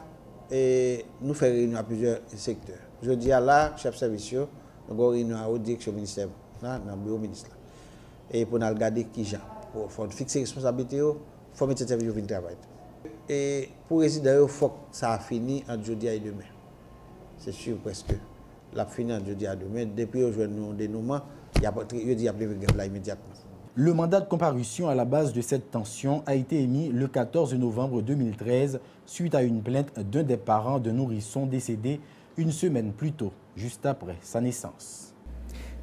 nous faisons réunion à plusieurs secteurs. Je dis à la chef de service, nous avons réunion à la direction ministère, dans le bureau ministre. Et pour nous regarder qui j'ai, pour fixer les responsabilités, il faut mettre cette service au travail. Et pour les résidents, il faut que ça a fini entre jeudi et demain. C'est sûr presque. La finance, je dis à demain, depuis aujourd'hui, nous dénouement, il y a grève là immédiatement. Le mandat de comparution à la base de cette tension a été émis le 14 novembre 2013 suite à une plainte d'un des parents de nourrisson décédé une semaine plus tôt, juste après sa naissance.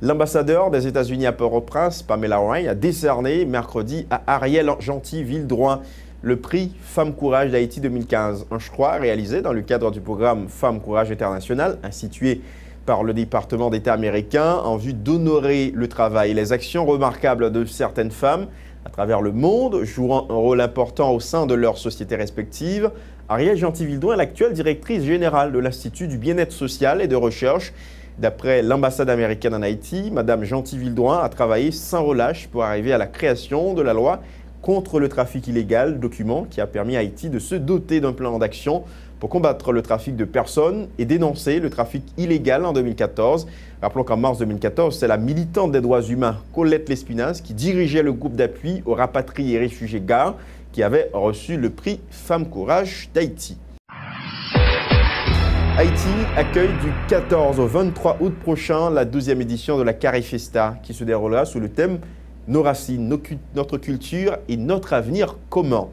L'ambassadeur des États-Unis à Port-au-Prince, Pamela Ryan, a décerné mercredi à Ariel Gentil-Vildroin le prix Femmes Courage d'Haïti 2015, un choix réalisé dans le cadre du programme Femmes Courage International, institué par le département d'État américain en vue d'honorer le travail et les actions remarquables de certaines femmes à travers le monde, jouant un rôle important au sein de leurs sociétés respectives. Ariel Gentil-Vildroin est l'actuelle directrice générale de l'Institut du bien-être social et de recherche. D'après l'ambassade américaine en Haïti, Mme Gentil-Vildroin a travaillé sans relâche pour arriver à la création de la loi contre le trafic illégal, document qui a permis à Haïti de se doter d'un plan d'action pour combattre le trafic de personnes et dénoncer le trafic illégal en 2014. Rappelons qu'en mars 2014, c'est la militante des droits humains Colette Lespinasse qui dirigeait le groupe d'appui aux rapatriés et réfugiés GAR qui avait reçu le prix Femmes Courage d'Haïti. Haïti accueille du 14 au 23 août prochain la 12e édition de la Carifesta qui se déroulera sous le thème « Nos racines, notre culture et notre avenir commun ».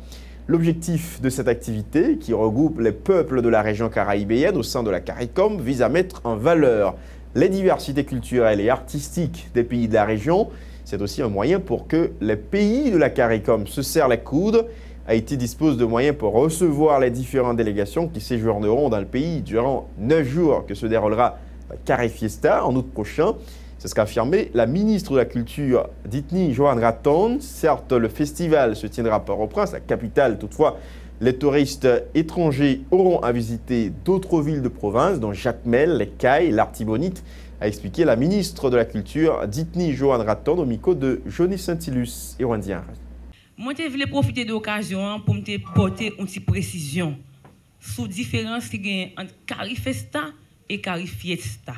L'objectif de cette activité, qui regroupe les peuples de la région caraïbéenne au sein de la CARICOM, vise à mettre en valeur les diversités culturelles et artistiques des pays de la région. C'est aussi un moyen pour que les pays de la CARICOM se serrent les coudes. Haïti dispose de moyens pour recevoir les différentes délégations qui séjourneront dans le pays durant 9 jours que se déroulera la Carifiesta en août prochain. C'est ce qu'a affirmé la ministre de la Culture Ditni Joanne Raton. Certes, le festival se tiendra à Port-au-Prince, la capitale. Toutefois, les touristes étrangers auront à visiter d'autres villes de province, dont Jacmel, les Cayes, l'Artibonite, a expliqué la ministre de la Culture Ditni Joanne Raton au micro de Johnny Saint-Ilus et Wandian. Moi, je voulais profiter de l'occasion pour me porter une petite précision sur la différence qu'il y a entre Carifesta et Carifiesta.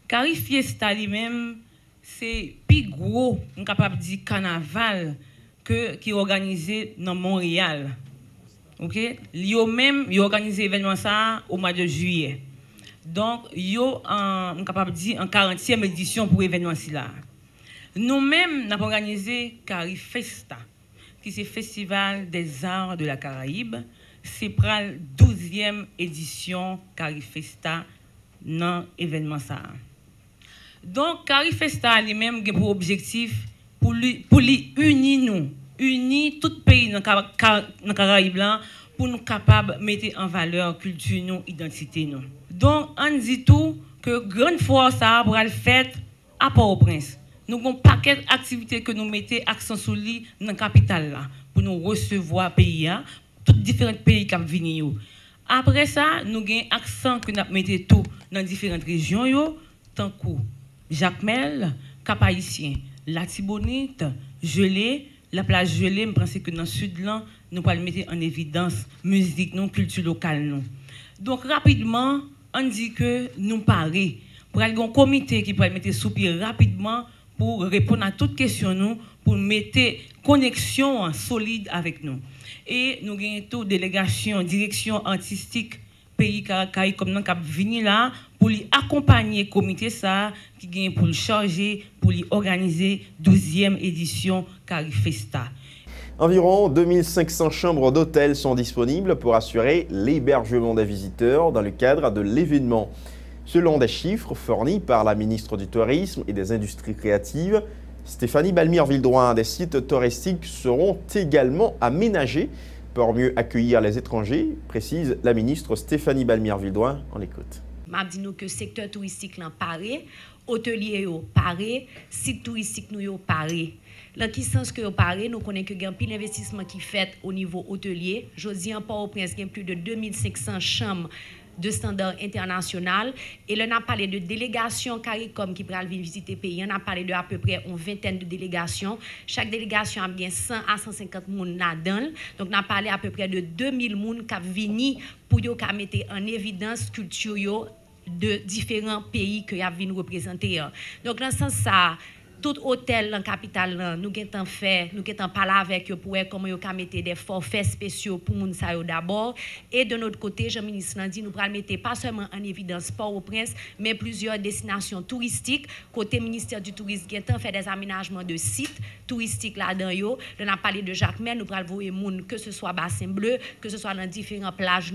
Carifiesta lui-même, c'est plus gros, on est capable de dire carnaval qui est organisé dans Montréal. OK? Yo même, yo organisé l'événement ça au mois de juillet. Donc, yo on est capable de dire en 40e édition pour l'événement là. Nous-mêmes, nous avons organisé Carifesta, qui est le Festival des Arts de la Caraïbe. C'est pour la 12e édition Carifesta dans l'événement ça. Donc, Carifesta lui-même a pour objectif pour unir tout le pays dans la Caraïbe pour nous capables de mettre en valeur culture, nous, identité. Nous. Donc, on dit tout que grande force ça pour le faire à Port-au-Prince. Nous avons un paquet d'activités que nous mettons accent sur lui dans la capitale là, pour nous recevoir pays, tous les différents pays qui viennent. Après ça, nous avons un accent que nous mettons tout dans différentes régions, tant que Jacmel, Cap-Haïtien, la Tibonite, Gelée, la plage Gelée, je pense que dans le sud, là, nous allons mettre en évidence musique, non, culture locale. Non. Donc rapidement, on dit que nous parlons pour aller un comité qui pourrait mettre sous pied rapidement pour répondre à toutes questions, nous, pour mettre connexion solide avec nous. Et nous avons toute délégation, direction artistique, pays Caraïbes comme nous qui venir là pour lui accompagner le comité ça qui gagne pour le charger pour lui organiser 12e édition Carifesta. Environ 2500 chambres d'hôtel sont disponibles pour assurer l'hébergement des visiteurs dans le cadre de l'événement. Selon des chiffres fournis par la ministre du Tourisme et des Industries créatives, Stéphanie Balmire-Vildouin, des sites touristiques seront également aménagés pour mieux accueillir les étrangers, précise la ministre Stéphanie Balmire-Vildouin. On l'écoute. Je dis que le secteur touristique est paré, hôtelier est paré, site touristique est paré. Dans quel sens que paré, nous connaissons qu'il y a un pile d'investissement qui est fait au niveau hôtelier. Je dis en Port-au-Prince, il y a plus de 2500 chambres de standard international. Et là, on a parlé de délégations CARICOM qui pourraient venir visiter le pays. On a parlé de à peu près une vingtaine de délégations. Chaque délégation a bien 100 à 150 personnes là-dedans. Donc, on a parlé à peu près de 2000 personnes qui viennent pour mettre en évidence culture de différents pays que y viennent représenter. Donc, dans ce sens, ça, tout hôtel dans la capitale, nous avons fait, nous avons parlé avec eux pour voir comment ils mettre des forfaits spéciaux pour les gens d'abord. Et de notre côté, Jean-Ministre l'a dit, nous allons mettre pas seulement en évidence Port-au-Prince, mais plusieurs destinations touristiques. Côté ministère du Tourisme, nous avons fait des aménagements de sites touristiques là-dedans. On a parlé de Jacmel, nous allons voir les gens, que ce soit Bassin Bleu, que ce soit dans différentes plages.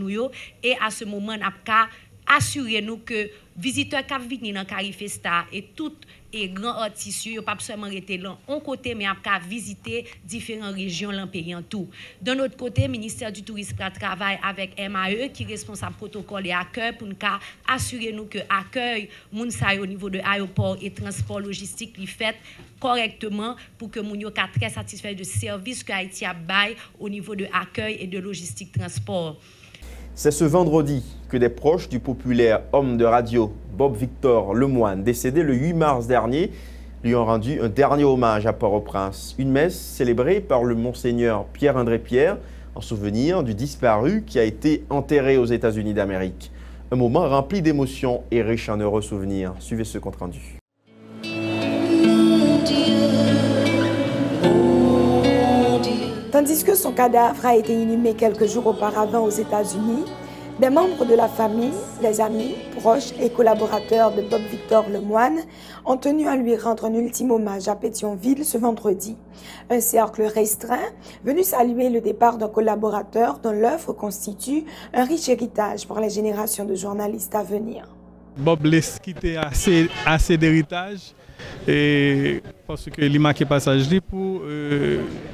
Et à ce moment, nous avons assurez-nous que visiteurs qui viennent dans Carifesta et tout et grands artistes, ils ne pas seulement rester là en côté, mais à visiter différentes régions dans le pays en tout. De notre côté, le ministère du Tourisme travaille avec MAE, qui est responsable protocole et accueil, pour nous assurer nous que l'accueil au niveau de l'aéroport et transport logistique est fait correctement pour que nous soyons très satisfaits de services que Haïti a bail au niveau de l'accueil et de logistique transport. C'est ce vendredi que des proches du populaire homme de radio Bob Victor Lemoine, décédé le 8 mars dernier, lui ont rendu un dernier hommage à Port-au-Prince. Une messe célébrée par le monseigneur Pierre-André Pierre en souvenir du disparu qui a été enterré aux États-Unis d'Amérique. Un moment rempli d'émotions et riche en heureux souvenirs. Suivez ce compte-rendu. Tandis que son cadavre a été inhumé quelques jours auparavant aux États-Unis, des membres de la famille, les amis, proches et collaborateurs de Bob Victor Lemoine ont tenu à lui rendre un ultime hommage à Pétionville ce vendredi. Un cercle restreint venu saluer le départ d'un collaborateur dont l'œuvre constitue un riche héritage pour les générations de journalistes à venir. Bob laisse quitter assez d'héritage. Et parce que il marque passage pour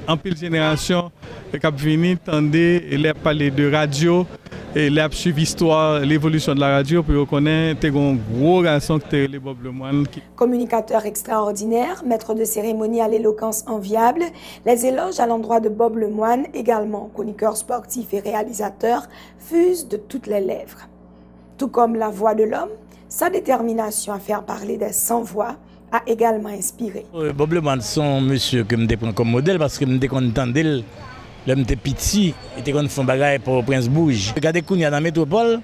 en pile génération qui a venu tendre et parler de radio et les suivi l'histoire l'évolution de la radio pour reconnaître un gros garçon qui était Bob Lemoine. Communicateur extraordinaire, maître de cérémonie à l'éloquence enviable, les éloges à l'endroit de Bob Lemoine, également chroniqueur sportif et réalisateur, fusent de toutes les lèvres. Tout comme la voix de l'homme, sa détermination à faire parler des sans-voix a également inspiré. Bob Lemoine, c'est un monsieur que je prends comme modèle parce que je suis content d'elle. L'homme était petit, il était content de faire bagaille pour Prince Bouge. Regardez qu'on y a dans la métropole,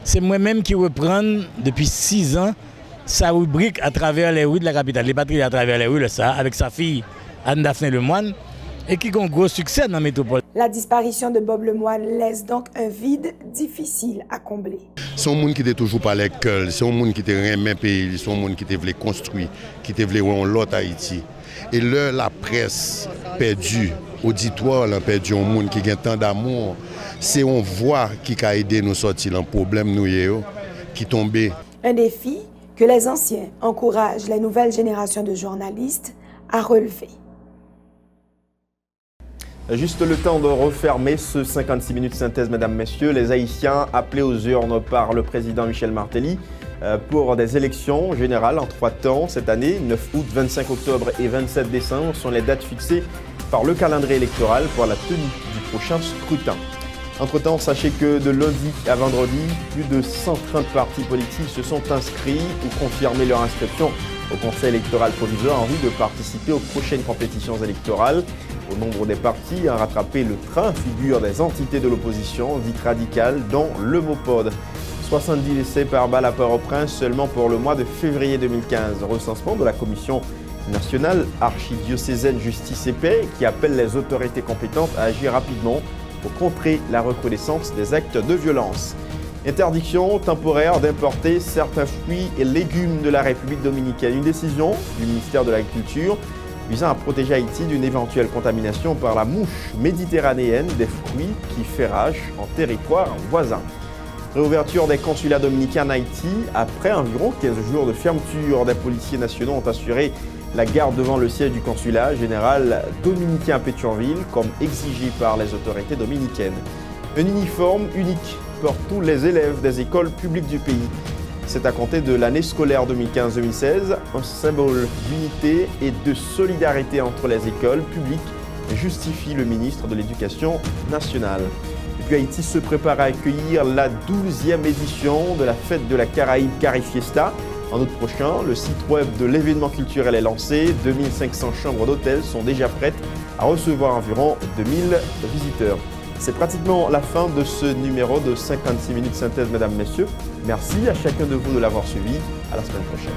c'est moi-même qui reprends depuis 6 ans sa rubrique à travers les rues de la capitale. Les patries à travers les rues, ça, avec sa fille Anne-Daphné Lemoine, et qui a un gros succès dans la métropole. La disparition de Bob Lemoine laisse donc un vide difficile à combler. C'est un monde qui était toujours pas l'école, c'est un monde qui était rien même pays, c'est un monde qui était voulu construire, qui était voulu voir l'autre Haïti. Et là, la presse perdue, auditoire l'a perdu, un monde qui a tant d'amour, c'est on voit qui a aidé nous sortir d'un problème nous qui tombait. Un défi que les anciens encouragent les nouvelles générations de journalistes à relever. Juste le temps de refermer ce 56 minutes synthèse, mesdames, messieurs. Les Haïtiens appelés aux urnes par le président Michel Martelly pour des élections générales en 3 temps cette année. 9 août, 25 octobre et 27 décembre sont les dates fixées par le calendrier électoral pour la tenue du prochain scrutin. Entre-temps, sachez que de lundi à vendredi, plus de 130 partis politiques se sont inscrits ou confirmé leur inscription au Conseil électoral provisoire en vue de participer aux prochaines compétitions électorales. Au nombre des partis à rattraper le train figurent des entités de l'opposition dites radicales, dont le MOPOD. 70 décès par balle à Port-au-Prince seulement pour le mois de février 2015. Recensement de la Commission nationale archidiocésaine Justice et Paix qui appelle les autorités compétentes à agir rapidement pour contrer la recrudescence des actes de violence. Interdiction temporaire d'importer certains fruits et légumes de la République dominicaine. Une décision du ministère de l'Agriculture visant à protéger Haïti d'une éventuelle contamination par la mouche méditerranéenne des fruits qui fait rage en territoire voisin. Réouverture des consulats dominicains en Haïti. Après environ 15 jours de fermeture, des policiers nationaux ont assuré la garde devant le siège du consulat général dominicain à Pétionville, comme exigé par les autorités dominicaines. Un uniforme unique pour tous les élèves des écoles publiques du pays. C'est à compter de l'année scolaire 2015-2016, un symbole d'unité et de solidarité entre les écoles publiques, justifie le ministre de l'Éducation nationale. Et puis Haïti se prépare à accueillir la 12e édition de la fête de la Caraïbe Carifiesta. En août prochain, le site web de l'événement culturel est lancé. 2500 chambres d'hôtel sont déjà prêtes à recevoir environ 2000 visiteurs. C'est pratiquement la fin de ce numéro de 56 minutes synthèse, mesdames, messieurs. Merci à chacun de vous de l'avoir suivi. À la semaine prochaine.